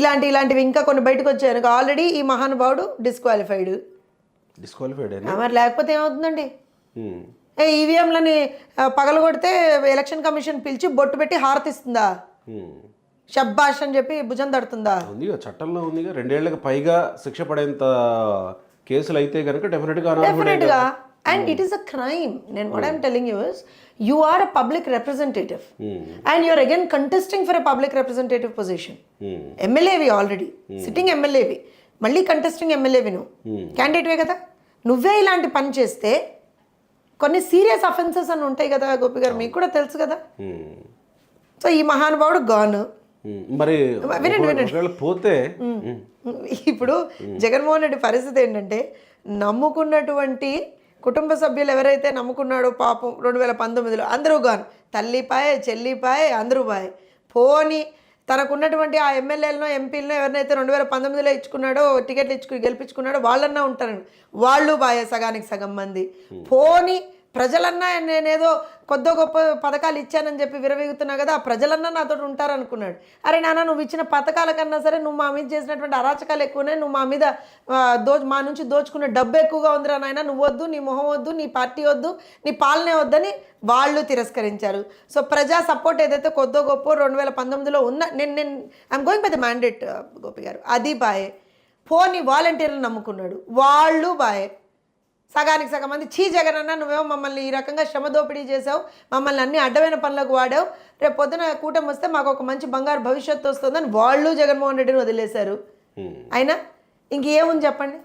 ఇలాంటివి ఇంకా కొన్ని బయటకు వచ్చాయి. ఆల్రెడీ ఈ మహానుభావుడు డిస్క్వాలిఫైడ్ మరి, లేకపోతే ఏమవుతుందండి? ఈవీఎంలని పగలగొడితే ఎలక్షన్ కమిషన్ పిలిచి బొట్టు పెట్టి హారతిస్తుందా? షబ్బాష్ అని చెప్పి భుజం తడుతుందా? ఉంది చట్టంలో ఉంది, 2 ఏళ్లకు పైగా శిక్ష పడేంత కేసులు అయితే కనుక డెఫినెట్గా. And it is a crime. నేను what I'm telling you is, you are a public representative and you're again contesting for a public representative position. ఎమ్మెల్యేవి, ఆల్రెడీ సిట్టింగ్ ఎమ్మెల్యేవి, మళ్ళీ కంటెస్టింగ్ ఎమ్మెల్యేవి, నువ్వు క్యాండిడేట్వే కదా. నువ్వే ఇలాంటి పని చేస్తే కొన్ని సీరియస్ అఫెన్సెస్ అని ఉంటాయి కదా గోపి గారు, మీకు కూడా తెలుసు కదా. సో ఈ మహానుభావుడు గాను మరి పోతే ఇప్పుడు జగన్మోహన్ రెడ్డి పరిస్థితి ఏంటంటే, నమ్ముకున్నటువంటి కుటుంబ సభ్యులు ఎవరైతే నమ్ముకున్నాడో పాపం 2019లో అందరూ గాను, తల్లిపాయే చెల్లిపాయే అందరూ పాయే. పోని తనకున్నటువంటి ఆ ఎమ్మెల్యేలను ఎంపీలను ఎవరినైతే 2019లో ఇచ్చుకున్నాడో, టికెట్లు గెలిపించుకున్నాడో వాళ్ళన్నా ఉంటారండి, వాళ్ళు బాయే సగానికి సగం మంది. పోని ప్రజలన్నా నేనేదో కొద్దో గొప్ప పథకాలు ఇచ్చానని చెప్పి విరవీగుతున్నా కదా, ఆ ప్రజలన్నా నాతో ఉంటారనుకున్నాడు. అరే నాన్న, నువ్వు ఇచ్చిన పథకాల కన్నా సరే నువ్వు మా మీద చేసినటువంటి అరాచకాలు ఎక్కువనే, నువ్వు మా మీద మా నుంచి దోచుకున్న డబ్బు ఎక్కువగా ఉందిరా నాయన, నువ్వు వద్దు, నీ మొహం వద్దు, నీ పార్టీ వద్దు, నీ పాలనే వద్దని వాళ్ళు తిరస్కరించారు. సో ప్రజా సపోర్ట్ ఏదైతే కొద్దో గొప్ప 2019లో ఉన్న నేను I'm going by the mandate Gopi గారు, అది బాయే. పోనీ వాలంటీర్లు నమ్ముకున్నాడు, వాళ్ళు బాయే. సగానికి సగం మంది చీ జగన్ అన్న, నువ్వేమో మమ్మల్ని ఈ రకంగా శ్రమ దోపిడీ చేసావు, మమ్మల్ని అన్ని అడ్డమైన పనులకు వాడావు, రేపు పొద్దున కూటమి వస్తే మాకు ఒక మంచి బంగారు భవిష్యత్తు వస్తుందని వాళ్ళు జగన్మోహన్ రెడ్డిని వదిలేశారు. అయినా ఇంకేముంది చెప్పండి.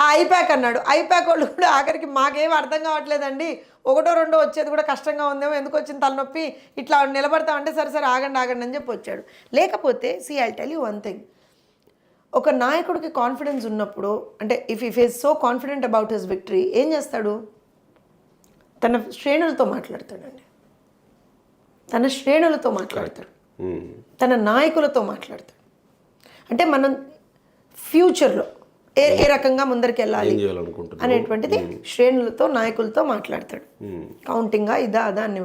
ఆ ఐప్యాక్ అన్నాడు, ఐప్యాక్ వాళ్ళు కూడా ఆఖరికి మాకేం అర్థం కావట్లేదండి, ఒకటో రెండో వచ్చేది కూడా కష్టంగా ఉందేమో, ఎందుకు వచ్చింది తలనొప్పి, ఇట్లా నిలబడతామంటే సరే సరే ఆగండి ఆగండి అని చెప్పి వచ్చాడు. లేకపోతే I tell you one thing, ఒక నాయకుడికి కాన్ఫిడెన్స్ ఉన్నప్పుడు, అంటే if is so confident about his victory, ఏం చేస్తాడు? తన శ్రేణులతో మాట్లాడతాడండి, తన శ్రేణులతో మాట్లాడతాడు, తన నాయకులతో మాట్లాడతాడు. అంటే మనం ఫ్యూచర్లో ఏ రకంగా ముందరికి వెళ్ళాలి అనేటువంటిది శ్రేణులతో నాయకులతో మాట్లాడతాడు. కౌంటింగా ఇదా అదా అన్ని.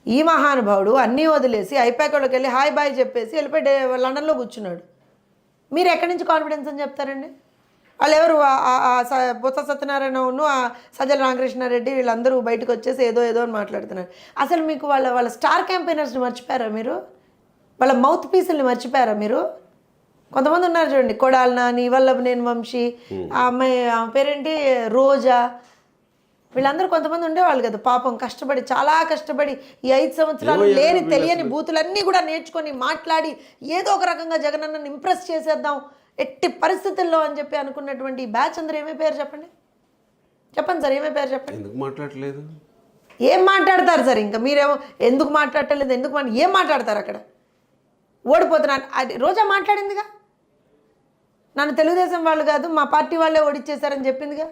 ఈ మహానుభావుడు అన్నీ వదిలేసి ఐపాక్లోకి వెళ్ళి హాయ్ బాయ్ చెప్పేసి వెళ్ళిపోయి లండన్లో కూర్చున్నాడు. మీరు ఎక్కడి నుంచి కాన్ఫిడెన్స్ అని చెప్తారండి? వాళ్ళు ఎవరు? బొత్స సత్యనారాయణ, సజ్జల రామకృష్ణారెడ్డి వీళ్ళందరూ బయటకు వచ్చేసి ఏదో ఏదో అని మాట్లాడుతున్నారు. అసలు మీకు వాళ్ళ స్టార్ క్యాంపెయినర్స్ని మర్చిపోయారా మీరు? వాళ్ళ మౌత్ పీసుల్ని మర్చిపోయారా మీరు? కొంతమంది ఉన్నారు చూడండి, కొడాలి నాని, వల్లభనేని వంశీ, ఆ అమ్మాయి పేరేంటి రోజా, వీళ్ళందరూ కొంతమంది ఉండేవాళ్ళు కదా పాపం, కష్టపడి చాలా కష్టపడి ఈ 5 సంవత్సరాలు లేని తెలియని బూతులన్నీ కూడా నేర్చుకొని మాట్లాడి ఏదో ఒక రకంగా జగనన్నని ఇంప్రెస్ చేసేద్దాం ఎట్టి పరిస్థితుల్లో అని చెప్పి అనుకున్నటువంటి ఈ బ్యాచ్ అందరూ ఏమైపోయారు చెప్పండి? చెప్పండి సార్, ఏమైపోయారు చెప్పండి? ఎందుకు మాట్లాడలేదు? ఏం మాట్లాడతారు సార్? ఇంకా మీరేమో ఎందుకు మాట్లాడటలేదు, ఏం మాట్లాడతారు అక్కడ? ఓడిపోతున్నాను అది రోజా మాట్లాడిందిగా, నన్ను తెలుగుదేశం వాళ్ళు కాదు మా పార్టీ వాళ్ళే ఓడిచ్చేశారని చెప్పిందిగా.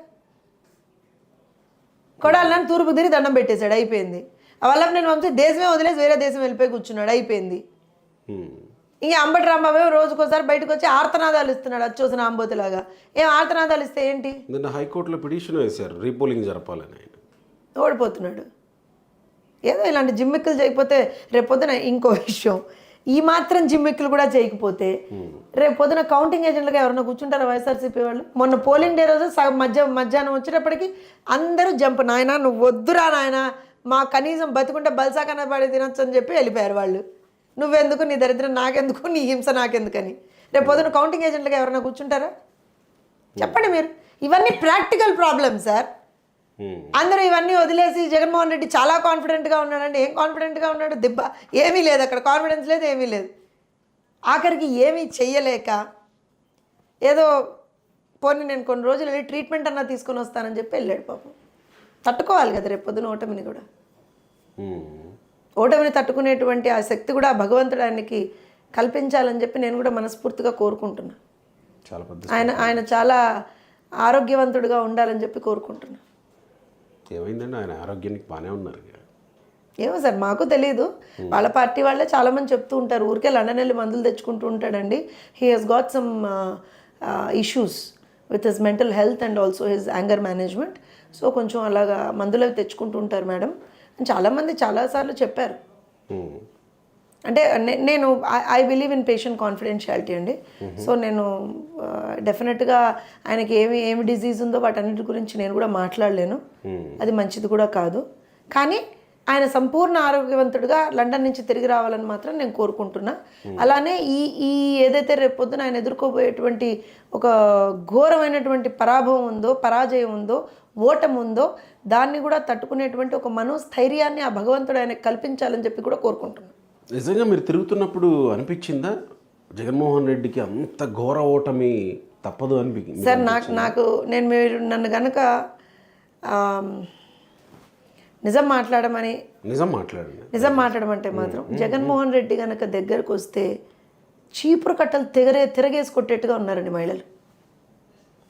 కొడాలి నన్ను తూర్పు తిరిగి దండం పెట్టేశాడు, అయిపోయింది. వల్లభనేని వంశీ దేశమే వదిలేసి వేరే దేశం వెళ్ళిపోయి కూర్చున్నాడు, అయిపోయింది. ఇంకా అంబటి రాంబాబు రోజుకోసారి బయటకు వచ్చి ఆర్తనాదాలు ఇస్తున్నాడు, అచ్చోసిన ఆంబోతులాగా. ఏం ఆర్తనాదాలు ఇస్తే ఏంటి? హైకోర్టులో పిటిషన్ వేశారు రీపోలింగ్ జరపాలని, ఆయన ఓడిపోతున్నాడు. ఏదో ఇలాంటి జిమ్మిక్కులు చేయకపోతే రేపొద్దున ఇంకో విషయం, ఈ మాత్రం జిమ్మిక్కులు కూడా చేయకపోతే రేపు పొద్దున కౌంటింగ్ ఏజెంట్లుగా ఎవరైనా కూర్చుంటారా వైఎస్ఆర్సీపీ వాళ్ళు? మొన్న పోలింగ్ డే రోజు మధ్యాహ్నం వచ్చేటప్పటికి అందరూ జంప్, నాయన నువ్వు వద్దురా నాయన, మా కనీసం బతుకుంటే బల్సా కన్నా పడి తినొచ్చు అని చెప్పి వెళ్ళిపోయారు వాళ్ళు. నువ్వెందుకు, నీ దరిద్రం నాకెందుకు, నీ హింస నాకెందుకని. రేపు పొద్దున కౌంటింగ్ ఏజెంట్లుగా ఎవరైనా కూర్చుంటారా చెప్పండి మీరు? ఇవన్నీ ప్రాక్టికల్ ప్రాబ్లమ్ సార్. అందరూ ఇవన్నీ వదిలేసి జగన్మోహన్ రెడ్డి చాలా కాన్ఫిడెంట్గా ఉన్నాడండి. ఏం కాన్ఫిడెంట్గా ఉన్నాడు? దిబ్బ ఏమీ లేదు అక్కడ, కాన్ఫిడెన్స్ లేదు, ఏమీ లేదు. ఆఖరికి ఏమీ చెయ్యలేక ఏదో పోనీ నేను కొన్ని రోజులు వెళ్ళి ట్రీట్మెంట్ అన్నా తీసుకొని వస్తానని చెప్పి వెళ్ళాడు పాపం. తట్టుకోవాలి కదా రేపు పొద్దున ఓటమిని కూడా. ఓటమిని తట్టుకునేటువంటి ఆ శక్తి కూడా భగవంతుడు ఆయనకి కల్పించాలని చెప్పి నేను కూడా మనస్ఫూర్తిగా కోరుకుంటున్నా. ఆయన చాలా ఆరోగ్యవంతుడిగా ఉండాలని చెప్పి కోరుకుంటున్నా. ఏమైందండి, ఆయన ఆరోగ్యానికి బాగానే ఉన్నారు. ఏమో సార్ మాకు తెలియదు, వాళ్ళ పార్టీ వాళ్ళే చాలామంది చెప్తూ ఉంటారు, ఊరికే లండన్ వెళ్ళి మందులు తెచ్చుకుంటూ ఉంటాడండి. He has got some issues with his mental health and also his anger management. So కొంచెం అలాగా మందులు అవి తెచ్చుకుంటూ ఉంటారు మేడం అని చాలామంది చాలాసార్లు చెప్పారు. అంటే నేను I believe in patient confidentiality అండి. సో నేను డెఫినెట్గా ఆయనకి ఏమి డిజీజ్ ఉందో వాటన్నిటి గురించి నేను కూడా మాట్లాడలేను, అది మంచిది కూడా కాదు. కానీ ఆయన సంపూర్ణ ఆరోగ్యవంతుడిగా లండన్ నుంచి తిరిగి రావాలని మాత్రం నేను కోరుకుంటున్నా. అలానే ఈ ఏదైతే రేపు పొద్దున ఆయన ఎదుర్కోబోయేటువంటి ఒక ఘోరమైనటువంటి పరాజయం ఉందో, ఓటమి ఉందో, దాన్ని కూడా తట్టుకునేటువంటి ఒక మనోస్థైర్యాన్ని ఆ భగవంతుడు ఆయనకు కల్పించాలని చెప్పి కూడా కోరుకుంటున్నాను. నిజంగా మీరు తిరుగుతున్నప్పుడు అనిపించిందా జగన్మోహన్ రెడ్డికి అంత ఘోర ఓటమి తప్పదు అనిపించింది? సార్ నేను మీరు నన్ను కనుక నిజం మాట్లాడమంటే మాత్రం జగన్మోహన్ రెడ్డి కనుక దగ్గరకు వస్తే చీపురు కట్టలు తిరగేసి కొట్టేట్టుగా ఉన్నారండి మహిళలు.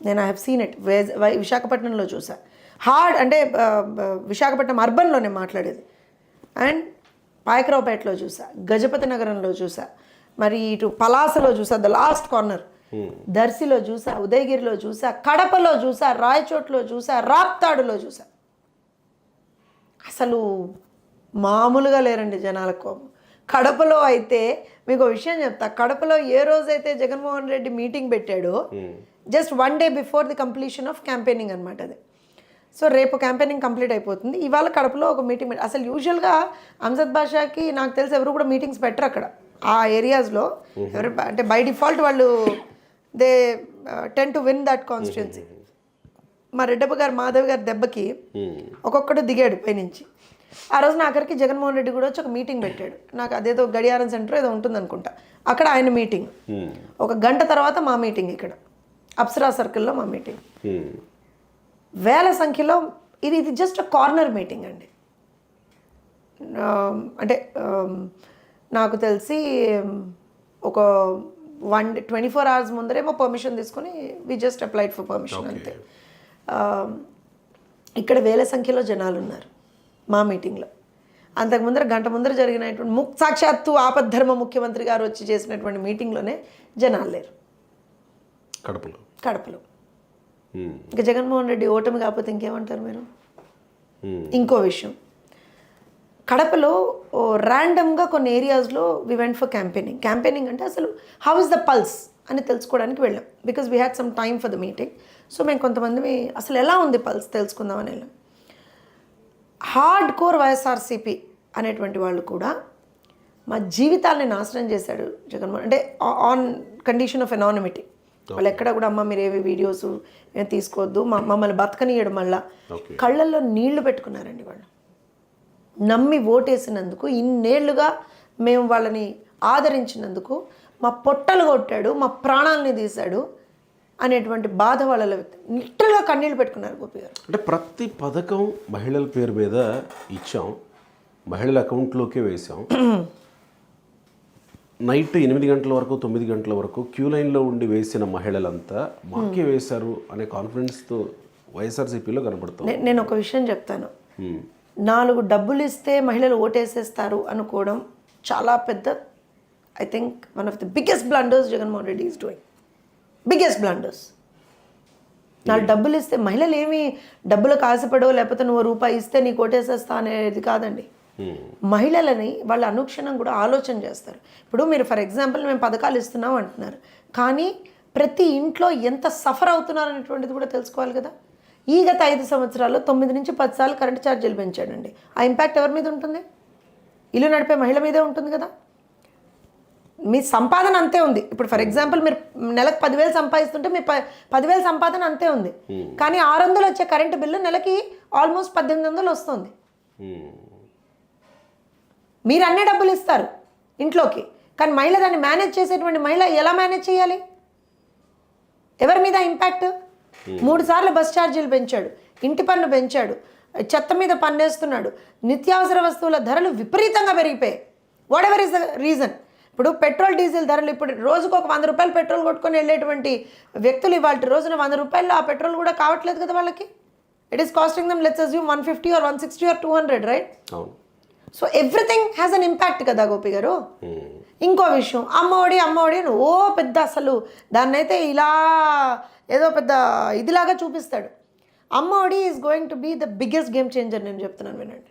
నేను ఐ హ్యావ్ సీన్ ఇట్. విశాఖపట్నంలో చూసా, అంటే విశాఖపట్నం అర్బన్లోనే మాట్లాడేది, అండ్ పాయకరావుపేటలో చూసా, గజపతి నగరంలో చూసా, మరి ఇటు పలాసలో చూసా, ద లాస్ట్ కార్నర్, దర్శిలో చూసా, ఉదయగిరిలో చూసా, కడపలో చూసా, రాయచోట్లో చూసా, రాప్తాడులో చూసా. అసలు మామూలుగా లేరండి జనాల కోపం. కడపలో అయితే మీకు ఒక విషయం చెప్తా, కడపలో ఏ రోజైతే జగన్మోహన్ రెడ్డి మీటింగ్ పెట్టాడో just 1 day before the completion of campaigning అనమాట అది. సో రేపు క్యాంపెయినింగ్ కంప్లీట్ అయిపోతుంది, ఇవాళ కడపలో ఒక మీటింగ్ అసలు యూజువల్గా అంజద్ బాషాకి నాకు తెలిసి ఎవరు కూడా మీటింగ్స్ పెట్టరు అక్కడ ఆ ఏరియాస్లో. ఎవరు అంటే బై డిఫాల్ట్ వాళ్ళు they ten to win that constituency. మా రెడ్డప్ప గారు మాధవ్ గారి దెబ్బకి ఒక్కొక్కడు దిగాడు పైనుంచి. ఆ రోజున ఆఖరికి జగన్మోహన్ రెడ్డి కూడా వచ్చి ఒక మీటింగ్ పెట్టాడు. నాకు అదేదో గడియారం సెంటర్ ఏదో ఉంటుంది అనుకుంటా, అక్కడ ఆయన మీటింగ్. ఒక గంట తర్వాత మా మీటింగ్ ఇక్కడ అప్సరా సర్కిల్లో మా మీటింగ్. వేల సంఖ్యలో ఇది జస్ట్ కార్నర్ మీటింగ్ అండి. అంటే నాకు తెలిసి ఒక 24 hours ముందరేమో పర్మిషన్ తీసుకొని we just applied for permission అంతే. ఇక్కడ వేల సంఖ్యలో జనాలు ఉన్నారు మా మీటింగ్లో. అంతకు ముందర గంట ముందర జరిగినటువంటి సాక్షాత్తు ఆపద్ధర్మ ముఖ్యమంత్రి గారు వచ్చి చేసినటువంటి మీటింగ్లోనే జనాలు లేరు కడపలో. ఇంకా జగన్మోహన్ రెడ్డి ఓటమి కాకపోతే ఇంకేమంటారు మీరు? ఇంకో విషయం, కడపలో ర్యాండమ్గా కొన్ని ఏరియాస్లో వి వెంట్ ఫర్ క్యాంపెయినింగ్ అంటే అసలు హౌ ఇస్ ద పల్స్ అని తెలుసుకోవడానికి వెళ్ళాం. Because we had some time for the meeting. So మేము కొంతమంది అసలు ఎలా ఉంది పల్స్ తెలుసుకుందామని వెళ్ళాం. హార్డ్ కోర్ వైఎస్ఆర్సీపీ అనేటువంటి వాళ్ళు కూడా మా జీవితాలని నాశనం చేశాడు జగన్మోహన్, అంటే ఆన్ కండిషన్ ఆఫ్ ఎనానిమిటీ. వాళ్ళు ఎక్కడ కూడా అమ్మ మీరు ఏవి వీడియోస్ తీసుకోవద్దు, మమ్మల్ని బతకనియడం వల్ల కళ్ళల్లో నీళ్లు పెట్టుకున్నారండి వాళ్ళు. నమ్మి ఓటేసినందుకు, ఇన్నేళ్లుగా మేము వాళ్ళని ఆదరించినందుకు మా పొట్టలు కొట్టాడు, మా ప్రాణాలని తీశాడు అనేటువంటి బాధ వాళ్ళలో లిటరల్గా కన్నీళ్ళు పెట్టుకున్నారు గోపి గారు. అంటే ప్రతి పథకం మహిళల పేరు మీద ఇచ్చాం, మహిళల అకౌంట్లోకే వేసాం. నైట్ 8 గంటల వరకు 9 గంటల వరకు క్యూ లైన్లో ఉండి వేసిన మహిళలంతా మాకే వేశారు అనే కాన్ఫిడెన్స్తో వైఎస్ఆర్సీపీలో కనపడుతుంది. నేను ఒక విషయం చెప్తాను, 4 డబ్బులు ఇస్తే మహిళలు ఓటేసేస్తారు అనుకోవడం చాలా పెద్ద, I think one of the biggest blunders Jaganmohan Reddy is doing. Biggest blunders. 4 డబ్బులు ఇస్తే మహిళలు ఏమి డబ్బులకు ఆశపడో లేకపోతే నువ్వు రూపాయి ఇస్తే నీకు ఓటేసేస్తా అనేది కాదండి. మహిళలని వాళ్ళు అనుక్షణం కూడా ఆలోచన చేస్తారు. ఇప్పుడు మీరు ఫర్ ఎగ్జాంపుల్ మేము పథకాలు ఇస్తున్నాం అంటున్నారు, కానీ ప్రతి ఇంట్లో ఎంత సఫర్ అవుతున్నారు అనేటువంటిది కూడా తెలుసుకోవాలి కదా. ఈ గత 5 సంవత్సరాల్లో 9 నుంచి 10 సార్లు కరెంట్ ఛార్జీలు పెంచాడండి. ఆ ఇంపాక్ట్ ఎవరి మీద ఉంటుంది? ఇల్లు నడిపే మహిళ మీదే ఉంటుంది కదా. మీ సంపాదన అంతే ఉంది. ఇప్పుడు ఫర్ ఎగ్జాంపుల్ మీరు నెలకు 10,000 సంపాదిస్తుంటే మీ 10,000 సంపాదన అంతే ఉంది, కానీ 600 వచ్చే కరెంటు బిల్లు నెలకి ఆల్మోస్ట్ 1,800 వస్తుంది. మీరు అన్ని డబ్బులు ఇస్తారు ఇంట్లోకి, కానీ మహిళ దాన్ని మేనేజ్ చేసేటువంటి మహిళ ఎలా మేనేజ్ చేయాలి? ఎవరి మీద ఇంపాక్ట్? 3 సార్లు బస్ ఛార్జీలు పెంచాడు, ఇంటి పన్ను పెంచాడు, చెత్త మీద పన్నేస్తున్నాడు, నిత్యావసర వస్తువుల ధరలు విపరీతంగా పెరిగిపోయాయి. What ever is the reason? ఇప్పుడు పెట్రోల్ డీజిల్ ధరలు, ఇప్పుడు రోజుకు ఒక 100 రూపాయలు పెట్రోల్ కొట్టుకొని వెళ్ళేటువంటి వ్యక్తులు ఇవాళ రోజున 100 రూపాయలు ఆ పెట్రోల్ కూడా కావట్లేదు కదా వాళ్ళకి. It is costing them let's assume 150 or 160 or 200, right? So everything has an impact కదా గోపి గారు. ఇంకో విషయం, అమ్మఒడి అని ఓ పెద్ద అసలు దాన్ని అయితే ఇలా ఏదో పెద్ద ఇదిలాగా చూపిస్తాడు. Amma Vodi is going to be the biggest game changer. నేను చెప్తున్నాను వినండి.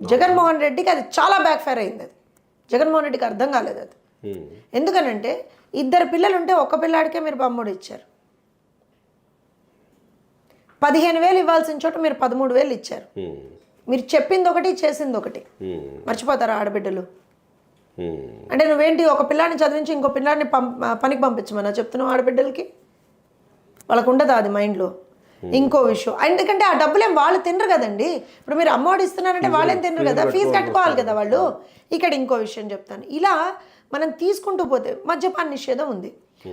జగన్మోహన్ రెడ్డికి అది చాలా బ్యాక్ ఫైర్ అయింది. అది జగన్మోహన్ రెడ్డికి అర్థం కాలేదు అది. ఎందుకనంటే 2 పిల్లలు ఉంటే ఒక్క పిల్లాడికే మీరు అమ్మఒడి ఇచ్చారు. 15,000 ఇవ్వాల్సిన చోట మీరు 13,000 ఇచ్చారు. మీరు చెప్పింది ఒకటి, చేసింది ఒకటి. మర్చిపోతారా ఆడబిడ్డలు? అంటే నువ్వేంటి ఒక పిల్లాడిని చదివించి ఇంకో పిల్లాడిని పనికి పంపించమన్నా చెప్తున్నావు ఆడబిడ్డలకి? వాళ్ళకు ఉండదు అది మైండ్లో. ఇంకో విషయం, ఎందుకంటే ఆ డబ్బులేం వాళ్ళు తినరు కదండి. ఇప్పుడు మీరు అమ్మఒడి ఇస్తున్నారంటే వాళ్ళేం తినరు కదా, ఫీజు కట్టుకోవాలి కదా వాళ్ళు. ఇక్కడ ఇంకో విషయం చెప్తాను. ఇలా మనం తీసుకుంటూ పోతే మద్యపాన నిషేధం ఉంది.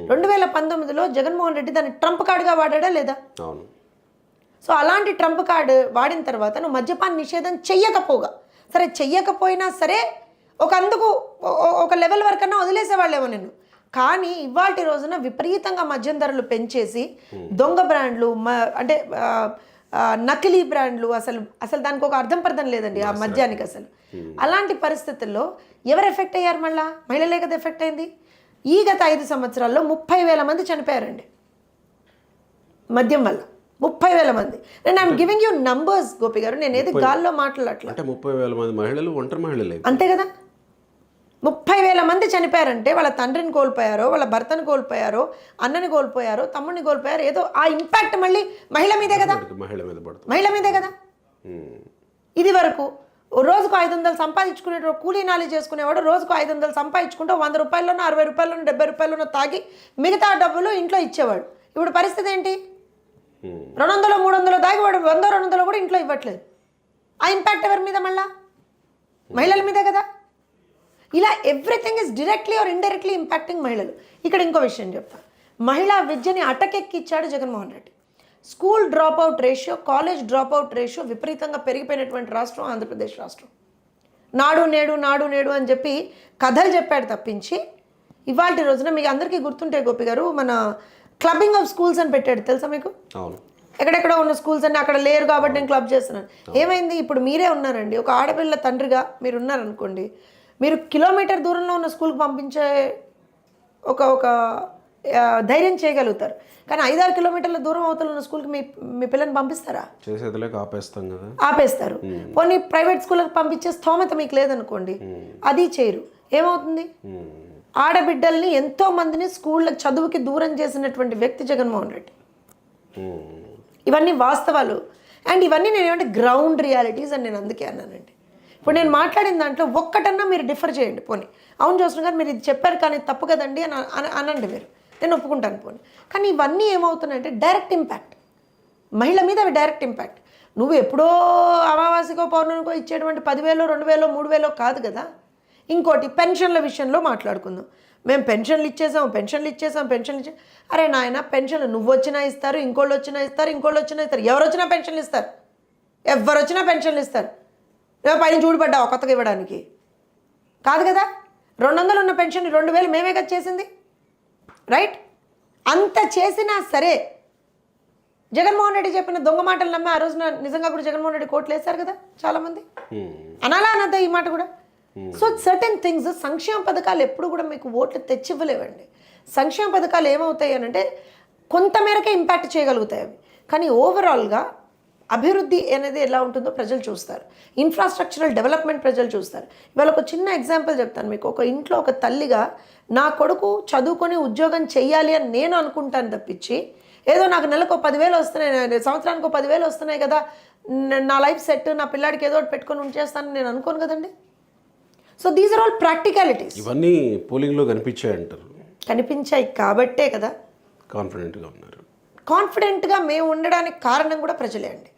2019లో జగన్మోహన్ రెడ్డి దాన్ని ట్రంప్ కార్డుగా వాడా లేదా? సో అలాంటి ట్రంప్ కార్డు వాడిన తర్వాత నువ్వు మద్యపాన నిషేధం చెయ్యకపోయినా సరే ఒక లెవెల్ వరకన్నా వదిలేసేవాళ్ళేమో నిన్ను. కానీ ఇవాళ రోజున విపరీతంగా మద్యం ధరలు పెంచేసి దొంగ బ్రాండ్లు, అంటే నకిలీ బ్రాండ్లు, అసలు దానికి ఒక అర్థం పర్థం లేదండి ఆ మద్యానికి అసలు. అలాంటి పరిస్థితుల్లో ఎవరు ఎఫెక్ట్ అయ్యారు? మహిళలే కదా ఎఫెక్ట్ అయింది. ఈ గత 5 సంవత్సరాల్లో 30,000 మంది చనిపోయారండి మద్యం వల్ల. 30,000 మంది. నేను I'm giving you numbers Gopi గారు, నేను ఏది గాల్లో మాట్లాడట్లా. అంటే 30,000 మంది మహిళలు ఒంటరి మహిళలే. అంతే కదా, 30,000 మంది చనిపోయారంటే వాళ్ళ తండ్రిని కోల్పోయారో, వాళ్ళ భర్తను కోల్పోయారో, అన్నని కోల్పోయారో, తమ్ముడిని కోల్పోయారో, ఏదో ఆ ఇంపాక్ట్ మళ్ళీ మహిళ మీదే కదా, మహిళ మీద పడుతుంది. మహిళ మీదే కదా. ఇది వరకు రోజుకు 500 సంపాదించుకునే కూలీ నాలి చేసుకునేవాడు రోజుకు 500 సంపాదించుకుంటూ 100 రూపాయల్లోనో 60 రూపాయల్లోనో 70 రూపాయల్లోనో తాగి మిగతా డబ్బులు ఇంట్లో ఇచ్చేవాడు. ఇప్పుడు పరిస్థితి ఏంటి? 200 300 దాగి వాడు 100 200 కూడా ఇంట్లో ఇవ్వట్లేదు. ఆ ఇంపాక్ట్ ఎవరి మీద? మళ్ళా మహిళల మీదే కదా. ఇలా everything is directly or indirectly impacting మహిళలు. ఇక్కడ ఇంకో విషయం చెప్తా. మహిళా విద్యని అటకెక్కిచ్చాడు Jaganmohan Reddy. School drop out ratio, college drop out ratio విపరీతంగా పెరిగిపోయినటువంటి రాష్ట్రం ఆంధ్రప్రదేశ్ రాష్ట్రం. నాడు నేడు అని చెప్పి కథలు చెప్పాడు తప్పించి, ఇవాళ రోజున మీకు అందరికీ గుర్తుంటే గోపి గారు, మన క్లబ్బింగ్ ఆఫ్ స్కూల్స్ అని పెట్టాడు, తెలుసా మీకు? ఎక్కడెక్కడ ఉన్న స్కూల్స్ అన్నీ అక్కడ లేరు కాబట్టి నేను క్లబ్ చేస్తున్నాను. ఏమైంది? ఇప్పుడు మీరే ఉన్నారండి, ఒక ఆడపిల్ల తండ్రిగా మీరు ఉన్నారనుకోండి, మీరు కిలోమీటర్ దూరంలో ఉన్న స్కూల్కి పంపించే ఒక ధైర్యం చేయగలుగుతారు. కానీ 5-6 కిలోమీటర్ల దూరం అవతల ఉన్న స్కూల్కి మీ పిల్లని పంపిస్తారా? చేసేదిలేక ఆపేస్తాం కదా, ఆపేస్తారు. పోనీ ప్రైవేట్ స్కూల్కి పంపించే స్థోమత మీకు లేదనుకోండి, అది చేయరు. ఏమవుతుంది? ఆడబిడ్డల్ని ఎంతో మందిని స్కూళ్ళ చదువుకి దూరం చేసినటువంటి వ్యక్తి జగన్మోహన్ రెడ్డి. ఇవన్నీ వాస్తవాలు. అండ్ ఇవన్నీ నేను ఏమంటే గ్రౌండ్ రియాలిటీస్ అని నేను అందుకే అన్నానండి. ఇప్పుడు నేను మాట్లాడిన దాంట్లో ఒక్కటన్నా మీరు డిఫర్ చేయండి. పోనీ అవును జోష్న గారు మీరు ఇది చెప్పారు కానీ తప్పు కదండి అని అనండి, మీరు, నేను ఒప్పుకుంటాను. పోనీ కానీ ఇవన్నీ ఏమవుతున్నాయంటే డైరెక్ట్ ఇంపాక్ట్ మహిళ మీద, అవి డైరెక్ట్ ఇంపాక్ట్. నువ్వు ఎప్పుడో అమావాస్యకో పౌర్ణమికో ఇచ్చేటువంటి 10,000 2,000 3,000 కాదు కదా. ఇంకోటి పెన్షన్ల విషయంలో మాట్లాడుకుందాం. మేము పెన్షన్లు ఇచ్చేసాం. అరే నాయన, పెన్షన్లు నువ్వు వచ్చినా ఇస్తారు, ఇంకోళ్ళు వచ్చినా ఇస్తారు. ఎవరు వచ్చినా పెన్షన్లు ఇస్తారు. పైన చూడబడ్డావు కొత్తగా ఇవ్వడానికి కాదు కదా. 200 ఉన్న పెన్షన్ 2,000 మేమే కదా చేసింది, రైట్? అంత చేసినా సరే జగన్మోహన్ రెడ్డి చెప్పిన దొంగ మాటలు నమ్మి ఆ రోజున నిజంగా కూడా జగన్మోహన్ రెడ్డి కోట్లు వేశారు కదా చాలామంది. అనాలా అనద్దా ఈ మాట కూడా? సో సర్టెన్ థింగ్స్, సంక్షేమ పథకాలు ఎప్పుడు కూడా మీకు ఓట్లు తెచ్చివ్వలేవండి. సంక్షేమ పథకాలు ఏమవుతాయి అని అంటే కొంతమేరకే ఇంపాక్ట్ చేయగలుగుతాయి అవి, కానీ ఓవరాల్గా అభివృద్ధి అనేది ఎలా ఉంటుందో ప్రజలు చూస్తారు. ఇన్ఫ్రాస్ట్రక్చరల్ డెవలప్మెంట్ ప్రజలు చూస్తారు. ఇవాళ ఒక చిన్న ఎగ్జాంపుల్ చెప్తాను మీకు. ఒక ఇంట్లో ఒక తల్లిగా నా కొడుకు చదువుకొని ఉద్యోగం చెయ్యాలి అని నేను అనుకుంటాను తప్పించి, ఏదో నాకు నెలకు 10,000 వస్తున్నాయి, సంవత్సరానికి 10,000 వస్తున్నాయి కదా, నా లైఫ్ సెట్, నా పిల్లాడికి ఏదో ఒకటి పెట్టుకొని ఉంచేస్తానని నేను అనుకోను కదండి. So these are all practicalities. ఇవన్నీ పోలింగ్లో కనిపించాయి అంటారు. కనిపించాయి కాబట్టే కదా కాన్ఫిడెంట్గా ఉన్నారు. కాన్ఫిడెంట్గా మేము ఉండడానికి కారణం కూడా ప్రజలే అండి.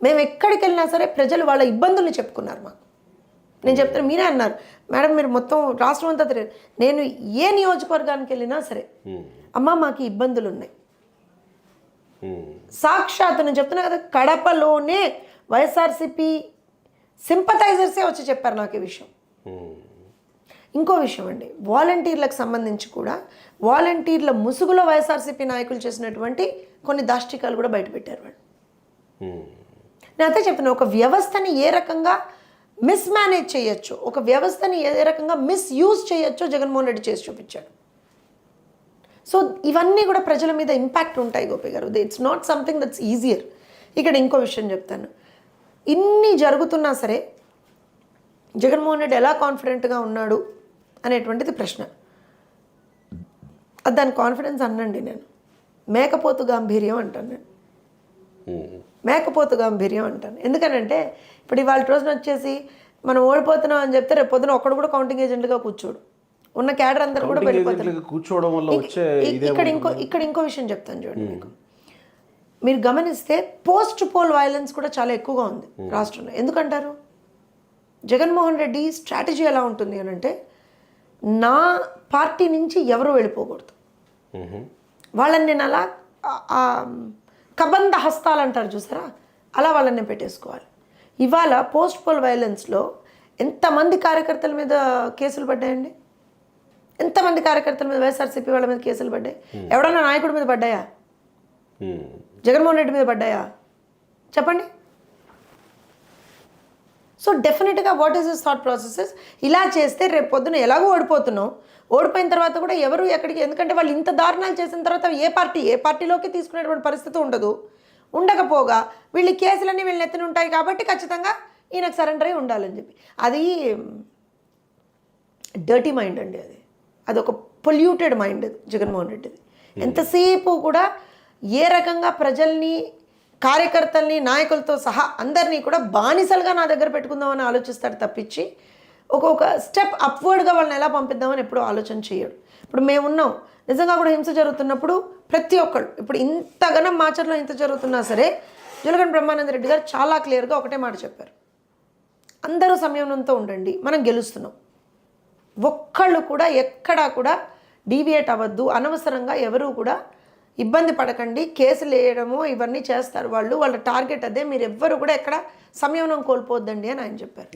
మేము ఎక్కడికి వెళ్ళినా సరే ప్రజలు వాళ్ళ ఇబ్బందుల్ని చెప్పుకున్నారు మాకు. నేను చెప్తాను, మీరే అన్నారు మేడం మీరు మొత్తం రాష్ట్రం అంతా తిరిగారు. నేను ఏ నియోజకవర్గానికి వెళ్ళినా సరే అమ్మ మాకు ఇబ్బందులు ఉన్నాయి. సాక్షాత్ నేను చెప్తున్నా కదా, కడపలోనే వైఎస్ఆర్సీపీ సింపథైజర్సే వచ్చి చెప్పారు నాకు ఈ విషయం. ఇంకో విషయం అండి, వాలంటీర్లకు సంబంధించి కూడా వాలంటీర్ల ముసుగులో వైఎస్ఆర్సీపీ నాయకులు చేసినటువంటి కొన్ని దాష్టికాలు కూడా బయటపెట్టారు వాళ్ళు. నేను అదే చెప్తున్నా, ఒక వ్యవస్థని ఏ రకంగా మిస్మేనేజ్ చేయొచ్చు, ఒక వ్యవస్థని ఏ రకంగా మిస్యూజ్ చేయొచ్చో జగన్మోహన్ రెడ్డి చేసి చూపించాడు. సో ఇవన్నీ కూడా ప్రజల మీద ఇంపాక్ట్ ఉంటాయి గోపి గారు. It's not something that's easier. ఇక్కడ ఇంకో విషయం చెప్తాను, ఇన్ని జరుగుతున్నా సరే జగన్మోహన్ రెడ్డి ఎలా కాన్ఫిడెంట్గా ఉన్నాడు అనేటువంటిది ప్రశ్న. అది దాని కాన్ఫిడెన్స్ అనండి, నేను మేకపోతు గాంభీర్యం అంటాను. నేను మేకపోతు గాంభీర్యం అంటాను. ఎందుకనంటే ఇప్పుడు ఇవాళ రోజున వచ్చేసి మనం ఓడిపోతున్నాం అని చెప్తే రేపు పొద్దున ఒక్కడు కూడా కౌంటింగ్ ఏజెంట్గా కూర్చోడు, ఉన్న క్యాడర్ అందరూ కూడా వెళ్ళిపోతారు. కూర్చోవడం వల్ల ఇక్కడ ఇంకో విషయం చెప్తాను చూడండి. మీకు మీరు గమనిస్తే పోస్ట్ పోల్ వైలెన్స్ కూడా చాలా ఎక్కువగా ఉంది రాష్ట్రంలో. ఎందుకంటారు? జగన్మోహన్ రెడ్డి స్ట్రాటజీ ఎలా ఉంటుంది అని అంటే, నా పార్టీ నుంచి ఎవరు వెళ్ళిపోకూడదు, వాళ్ళని నేను అలా కబంధ హస్తాలు అంటారు చూసారా, అలా వాళ్ళని నేను పెట్టేసుకోవాలి. ఇవాళ పోస్ట్ పోల్ వైలెన్స్లో ఎంతమంది కార్యకర్తల మీద కేసులు పడ్డాయండి? ఎంతమంది కార్యకర్తల మీద, వైఎస్ఆర్సీపీ వాళ్ళ మీద కేసులు పడ్డాయి? ఎవడన్నా నాయకుడి మీద పడ్డాయా? జగన్మోహన్ రెడ్డి మీద పడ్డాయా? చెప్పండి. సో డెఫినెట్గా what is this thought processes? ఇలా చేస్తే రేపు పొద్దున ఎలాగో ఓడిపోతున్నావు, ఓడిపోయిన తర్వాత కూడా ఎవరు ఎక్కడికి, ఎందుకంటే వాళ్ళు ఇంత దారుణాలు చేసిన తర్వాత ఏ పార్టీలోకి తీసుకునేటువంటి పరిస్థితి ఉండదు. ఉండకపోగా వీళ్ళ కేసులన్నీ వీళ్ళ ఎత్తున ఉంటాయి కాబట్టి ఖచ్చితంగా ఈయనకు సరెండర్ అయి ఉండాలని చెప్పి, అది డర్టీ మైండ్ అండి. అది ఒక పొల్యూటెడ్ మైండ్ జగన్మోహన్ రెడ్డిది. ఎంతసేపు కూడా ఏ రకంగా ప్రజల్ని, కార్యకర్తల్ని, నాయకులతో సహా అందరినీ కూడా బానిసలుగా నా దగ్గర పెట్టుకుందామని ఆలోచిస్తాడు తప్పించి ఒక స్టెప్ అప్వర్డ్గా వాళ్ళని ఎలా పంపిద్దామని ఎప్పుడూ ఆలోచన చేయడు. ఇప్పుడు మేమున్నాం, నిజంగా కూడా హింస జరుగుతున్నప్పుడు ప్రతి ఒక్కళ్ళు, ఇప్పుడు ఇంతగానం మాచర్లో ఇంత జరుగుతున్నా సరే జులగంటి బ్రహ్మానంద రెడ్డి గారు చాలా క్లియర్గా ఒకటే మాట చెప్పారు, అందరూ సంయమనంతో ఉండండి, మనం గెలుస్తున్నాం. ఒక్కళ్ళు కూడా ఎక్కడా కూడా డీవియేట్ అవ్వద్దు, అనవసరంగా ఎవరూ కూడా ఇబ్బంది పడకండి, కేసులు వేయడము ఇవన్నీ చేస్తారు వాళ్ళ టార్గెట్ అదే, మీరు ఎవ్వరు కూడా ఎక్కడ సంయమనం కోల్పోద్దండి అని ఆయన చెప్పారు.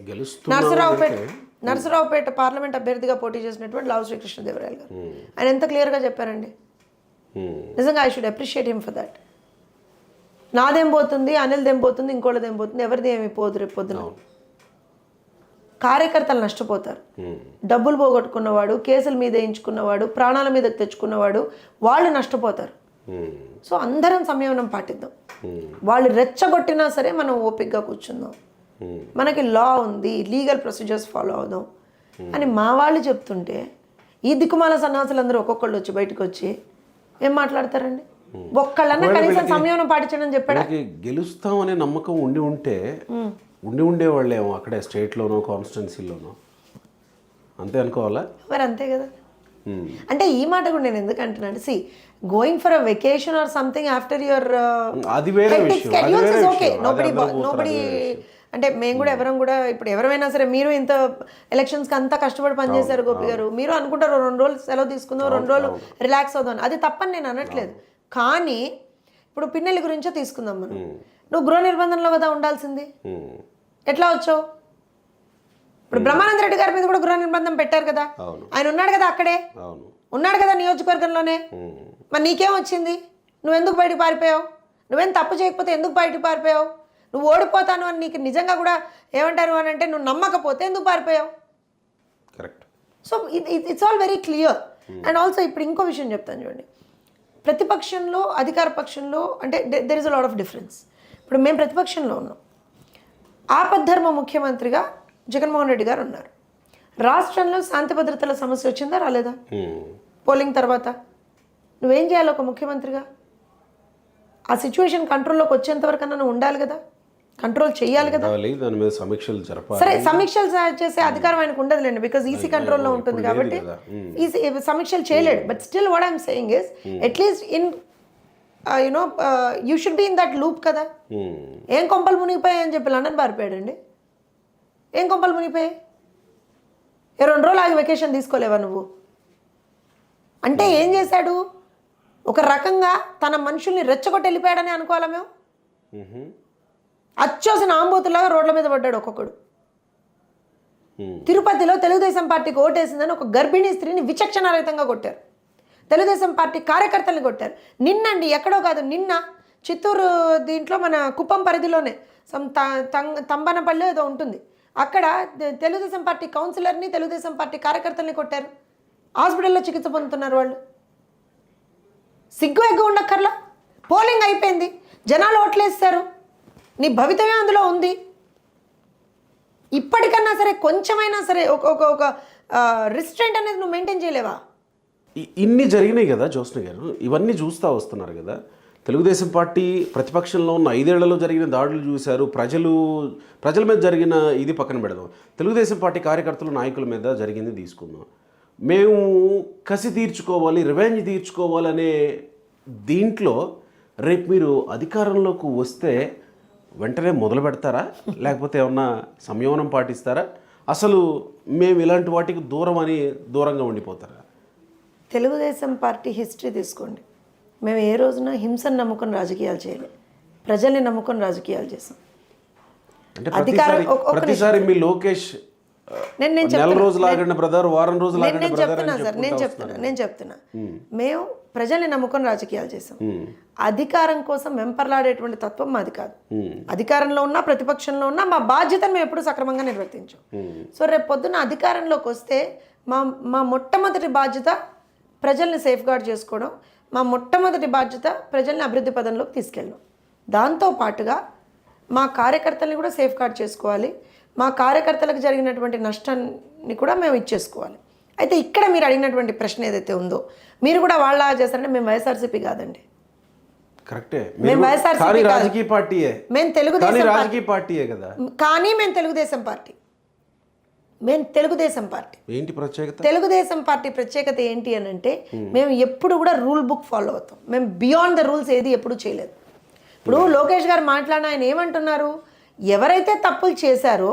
నరసరావుపేట పార్లమెంట్ అభ్యర్థిగా పోటీ చేసినటువంటి లావు శ్రీకృష్ణదేవరాయలు గారు ఆయన ఎంత క్లియర్గా చెప్పారండి. నిజంగా I should appreciate him for that. నాదేం పోతుంది, అనిల్దేం పోతుంది, ఇంకోళ్ళదేం పోతుంది, ఎవరిది ఏమి పోదు రేపు పొద్దున. కార్యకర్తలు నష్టపోతారు. డబ్బులు పోగొట్టుకున్నవాడు, కేసుల మీద వేయించుకున్నవాడు, ప్రాణాల మీద తెచ్చుకున్నవాడు, వాళ్ళు నష్టపోతారు. సో అందరం సంయమనం పాటిద్దాం. వాళ్ళు రెచ్చగొట్టినా సరే మనం ఓపికగా కూర్చుందాం, మనకి లా ఉంది, లీగల్ ప్రొసీజర్స్ ఫాలో అవుదాం అని మా వాళ్ళు చెప్తుంటే ఈ దిక్కుమాల సన్నాసులందరూ ఒక్కొక్కళ్ళు వచ్చి బయటకు వచ్చి ఏం మాట్లాడతారండి? ఒక్కళ్ళన్నా కనీసం సంయమనం పాటించడం చెప్పాడా? గెలుస్తామనే నమ్మకం ఉండేవాళ్ళేమో అక్కడే స్టేట్లోనో కాన్స్టిట్యున్సీలోనో, అంతే అనుకోవాలా మరి? అంతే కదా. అంటే ఈ మాట కూడా నేను ఎందుకు అంటున్నాను, see going for a vacation or something after your okay, nobody అంటే మేము కూడా ఎవరం కూడా, ఇప్పుడు ఎవరైనా సరే, మీరు ఇంత ఎలక్షన్స్కి అంతా కష్టపడి పనిచేశారు గోపి గారు, మీరు అనుకుంటారు 2 రోజులు సెలవు తీసుకుందాం, 2 రోజులు రిలాక్స్ అవుదాం, అది తప్పని నేను అనట్లేదు. కానీ ఇప్పుడు పిన్నెల్లి గురించో తీసుకుందాం మనం, నువ్వు గృహ నిర్బంధంలో కదా ఉండాల్సింది, ఎట్లా వచ్చావు? ఇప్పుడు బ్రహ్మానంద రెడ్డి గారి మీద కూడా గృహ నిర్బంధం పెట్టారు కదా, ఆయన ఉన్నాడు కదా అక్కడే, ఉన్నాడు కదా నియోజకవర్గంలోనే, మరి నీకేం వచ్చింది? నువ్వెందుకు బయటకు పారిపోయావు? నువ్వేం తప్పు చేయకపోతే ఎందుకు బయటకు పారిపోయావు? నువ్వు ఓడిపోతాను అని నీకు నిజంగా కూడా ఏమంటారు అని అంటే నువ్వు నమ్మకపోతే ఎందుకు పారిపోయావు? Correct. So it's all very clear. And also ఇప్పుడు ఇంకో విషయం చెప్తాను చూడండి, ప్రతిపక్షంలో అధికార పక్షంలో అంటే there is a lot of difference. ఇప్పుడు మేము ప్రతిపక్షంలో ఉన్నాం, ఆపద్ధర్మ ముఖ్యమంత్రిగా జగన్మోహన్ రెడ్డి గారు ఉన్నారు. రాష్ట్రంలో శాంతి భద్రతల సమస్య వచ్చిందా రాలేదా? పోలింగ్ తర్వాత నువ్వేం చేయాలి ఒక ముఖ్యమంత్రిగా? ఆ సిచ్యువేషన్ కంట్రోల్లోకి వచ్చేంత వరకన్నా నువ్వు ఉండాలి కదా, కంట్రోల్ చేయాలి కదా. దాని మీద సమీక్షలు జరపాలి. సరే, సమీక్షలు చేసే అధికారం ఆయనకు ఉండదులేండి, బికాజ్ ఈసీ కంట్రోల్లో ఉంటుంది కాబట్టి ఈసీ సమీక్షలు చేయలేడు. But still what I'm saying is at least in you know you should be in that loop కదా. ఏం కొంపలు మునిగిపోయాయి అని చెప్పి లండన్ పారిపోయాడండి. ఏం కొంపలు మునిగిపోయాయి? 2 రోజులు ఆగి వెకేషన్ తీసుకోలేవా నువ్వు? అంటే ఏం చేశాడు? ఒక రకంగా తన మనుషుల్ని రెచ్చగొట్టి వెళ్ళిపోయాడని అనుకోవాలా మేము? అచ్చోసిన ఆంబోతులాగా రోడ్ల మీద పడ్డాడు ఒక్కొక్కడు. తిరుపతిలో తెలుగుదేశం పార్టీకి ఓటేసిందని ఒక గర్భిణీ స్త్రీని విచక్షణారహితంగా కొట్టారు. తెలుగుదేశం పార్టీ కార్యకర్తల్ని కొట్టారు. నిన్నండి, ఎక్కడో కాదు, నిన్న చిత్తూరు దీంట్లో మన కుప్పం పరిధిలోనే తంబనపల్లి ఏదో ఉంటుంది, అక్కడ తెలుగుదేశం పార్టీ కౌన్సిలర్ని, తెలుగుదేశం పార్టీ కార్యకర్తల్ని కొట్టారు. హాస్పిటల్లో చికిత్స పొందుతున్నారు వాళ్ళు. సిగ్గు ఎగ్గు ఉండక్కర్లా. పోలింగ్ అయిపోయింది, జనాలు ఓట్లేస్తారు, నీ భవితవ్యం అందులో ఉంది. ఇప్పటికన్నా సరే కొంచెమైనా సరే ఒక రిస్ట్రెంట్ అనేది నువ్వు మెయింటైన్ చేయలేవా? ఇన్ని జరిగినాయి కదా జ్యోత్స్న గారు, ఇవన్నీ చూస్తూ వస్తున్నారు కదా. తెలుగుదేశం పార్టీ ప్రతిపక్షంలో ఉన్న 5 ఏళ్లలో జరిగిన దాడులు చూశారు, ప్రజల మీద జరిగిన ఇది పక్కన పెడదాం, తెలుగుదేశం పార్టీ కార్యకర్తలు, నాయకుల మీద జరిగింది తీసుకుందాం. మేము కసి తీర్చుకోవాలి, రివెంజ్ తీర్చుకోవాలనే దీంట్లో రేపు మీరు అధికారంలోకి వస్తే వెంటనే మొదలు పెడతారా, లేకపోతే ఏమన్నా సంయమనం పాటిస్తారా? అసలు మేము ఇలాంటి వాటికి దూరంగా ఉండిపోతారా? తెలుగుదేశం పార్టీ హిస్టరీ తీసుకోండి, మేము ఏ రోజున హింసను నమ్ముకొని రాజకీయాలు చేయలేదు, ప్రజల్ని నమ్ముకొని రాజకీయాలు చేసాం. అంటే ప్రతిసారి మీ లోకేష్ నేను నెల రోజులు ఆగండి బ్రదర్, వారం రోజులు నేను చెప్తున్నా. మేము ప్రజల్ని నమ్ముకొని రాజకీయాలు చేసాం. అధికారం కోసం వెంపర్లాడేటువంటి తత్వం మాది కాదు. అధికారంలో ఉన్నా ప్రతిపక్షంలో ఉన్నా మా బాధ్యతను మేము ఎప్పుడు సక్రమంగా నిర్వర్తించాం. సో రేపు పొద్దున్న అధికారంలోకి వస్తే మా మొట్టమొదటి బాధ్యత ప్రజల్ని సేఫ్ గార్డ్ చేసుకోవడం, మా మొట్టమొదటి బాధ్యత ప్రజల్ని అభివృద్ధి పదంలోకి తీసుకెళ్ళడం. దాంతోపాటుగా మా కార్యకర్తల్ని కూడా సేఫ్ గార్డ్ చేసుకోవాలి, మా కార్యకర్తలకు జరిగినటువంటి నష్టాన్ని కూడా మేము ఇచ్చేసుకోవాలి. అయితే ఇక్కడ మీరు అడిగినటువంటి ప్రశ్న ఏదైతే ఉందో, మీరు కూడా వాళ్ళ చేస్తారంటే మేము వైఎస్ఆర్సీపీ కాదండి. కరెక్టే, మేము వైఎస్ఆర్సీపీ రాజకీయ పార్టీయే, మేము తెలుగుదేశం రాజకీయ పార్టీయే కదా. కానీ మేము తెలుగుదేశం పార్టీ. ఏంటి ప్రత్యేకత? తెలుగుదేశం పార్టీ ప్రత్యేకత ఏంటి అని అంటే, మేము ఎప్పుడు కూడా రూల్ బుక్ ఫాలో అవుతాం. మేము బియాండ్ ద రూల్స్ ఏది ఎప్పుడు చేయలేదు. ఇప్పుడు లోకేష్ గారు మాట్లాడిన ఆయన ఏమంటున్నారు, ఎవరైతే తప్పులు చేశారో,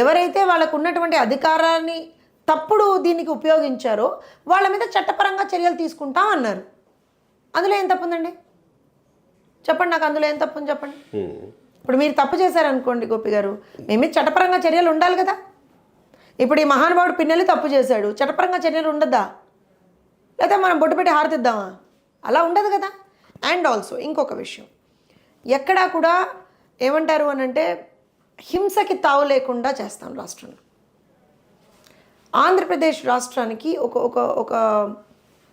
ఎవరైతే వాళ్ళకు ఉన్నటువంటి అధికారాన్ని తప్పుడు దీనికి ఉపయోగించారో వాళ్ళ మీద చట్టపరంగా చర్యలు తీసుకుంటాం అన్నారు. అందులో ఏం తప్పు ఉందండి? చెప్పండి నాకు, అందులో ఏం తప్పు ఉంది చెప్పండి. ఇప్పుడు మీరు తప్పు చేశారనుకోండి గోపి గారు, మేమే చట్టపరంగా చర్యలు ఉండాలి కదా. ఇప్పుడు ఈ మహానుభావుడు పిన్నెల్లి తప్పు చేశాడు, చట్టపరంగా చర్యలు ఉండద్దా? లేదా మనం బొట్టు పెట్టి హారతిద్దామా? అలా ఉండదు కదా. అండ్ ఆల్సో ఇంకొక విషయం, ఎక్కడా కూడా ఏమంటారు అని అంటే హింసకి తావు లేకుండా చేస్తాం రాష్ట్రంలో. ఆంధ్రప్రదేశ్ రాష్ట్రానికి ఒక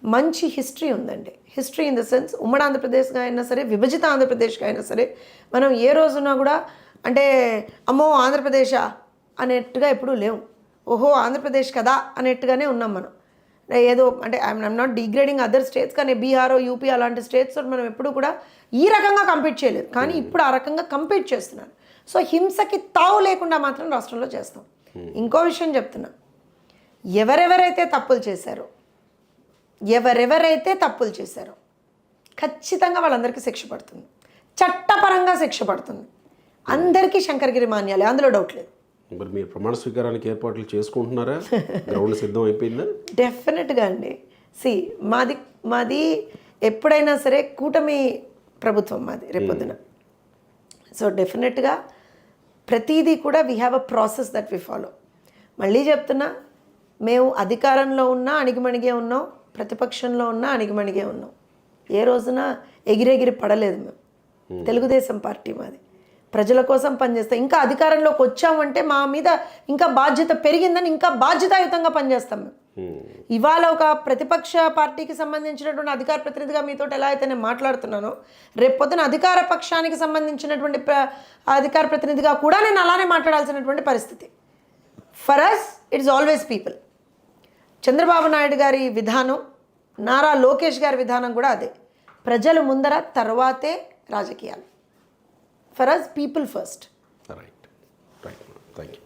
మంచి హిస్టరీ ఉందండి. హిస్టరీ ఇన్ ద సెన్స్, ఉమ్మడి ఆంధ్రప్రదేశ్గా అయినా సరే, విభజిత ఆంధ్రప్రదేశ్గా అయినా సరే, మనం ఏ రోజున కూడా అంటే అమ్మో ఆంధ్రప్రదేశా అనేట్టుగా ఎప్పుడూ లేవు. ఓహో ఆంధ్రప్రదేశ్ కదా అనేట్టుగానే ఉన్నాం మనం. ఏదో అంటే I'm not degrading other states, కానీ బీహార్, యూపీ అలాంటి స్టేట్స్తో మనం ఎప్పుడు కూడా ఈ రకంగా కంపీట్ చేయలేదు. కానీ ఇప్పుడు ఆ రకంగా కంపీట్ చేస్తున్నాను. సో హింసకి తావు లేకుండా మాత్రం రాష్ట్రంలో చేస్తాం. ఇంకో విషయం చెప్తున్నా, ఎవరెవరైతే తప్పులు చేశారో ఖచ్చితంగా వాళ్ళందరికీ శిక్ష పడుతుంది, చట్టపరంగా శిక్ష పడుతుంది. అందరికీ శంకరగిరి మాన్యాలే, అందులో డౌట్ లేదు. మరి మీరు ప్రమాణ స్వీకారానికి ఏర్పాట్లు చేసుకుంటున్నారా? గ్రౌండ్ సిద్ధం అయిపోయిందా? డెఫినెట్గా అండి. మాది ఎప్పుడైనా సరే కూటమి ప్రభుత్వం మాది రేపొద్దున. సో డెఫినెట్గా ప్రతిదీ కూడా we have a process that we follow. మళ్ళీ చెప్తున్నా, మేము అధికారంలో ఉన్నా అణిగిమణిగే ఉన్నాం, ప్రతిపక్షంలో ఉన్నా అణిగిమణిగే ఉన్నాం. ఏ రోజున ఎగిరెగిరి పడలేదు మేము. తెలుగుదేశం పార్టీ మాది, ప్రజల కోసం పనిచేస్తాం. ఇంకా అధికారంలోకి వచ్చామంటే మా మీద ఇంకా బాధ్యత పెరిగిందని ఇంకా బాధ్యతాయుతంగా పనిచేస్తాం మేము. ఇవాళ ఒక ప్రతిపక్ష పార్టీకి సంబంధించినటువంటి అధికార ప్రతినిధిగా మీతో ఎలా అయితే నేను మాట్లాడుతున్నానో, రేపు పొద్దున అధికార పక్షానికి సంబంధించినటువంటి అధికార ప్రతినిధిగా కూడా నేను అలానే మాట్లాడాల్సినటువంటి పరిస్థితి. For us it's always people. Chandrababu Naidu garu విధానం, నారా లోకేష్ గారి విధానం కూడా అదే. ప్రజలు ముందర, తర్వాతే రాజకీయాలు. For us people first. Right. Thank you.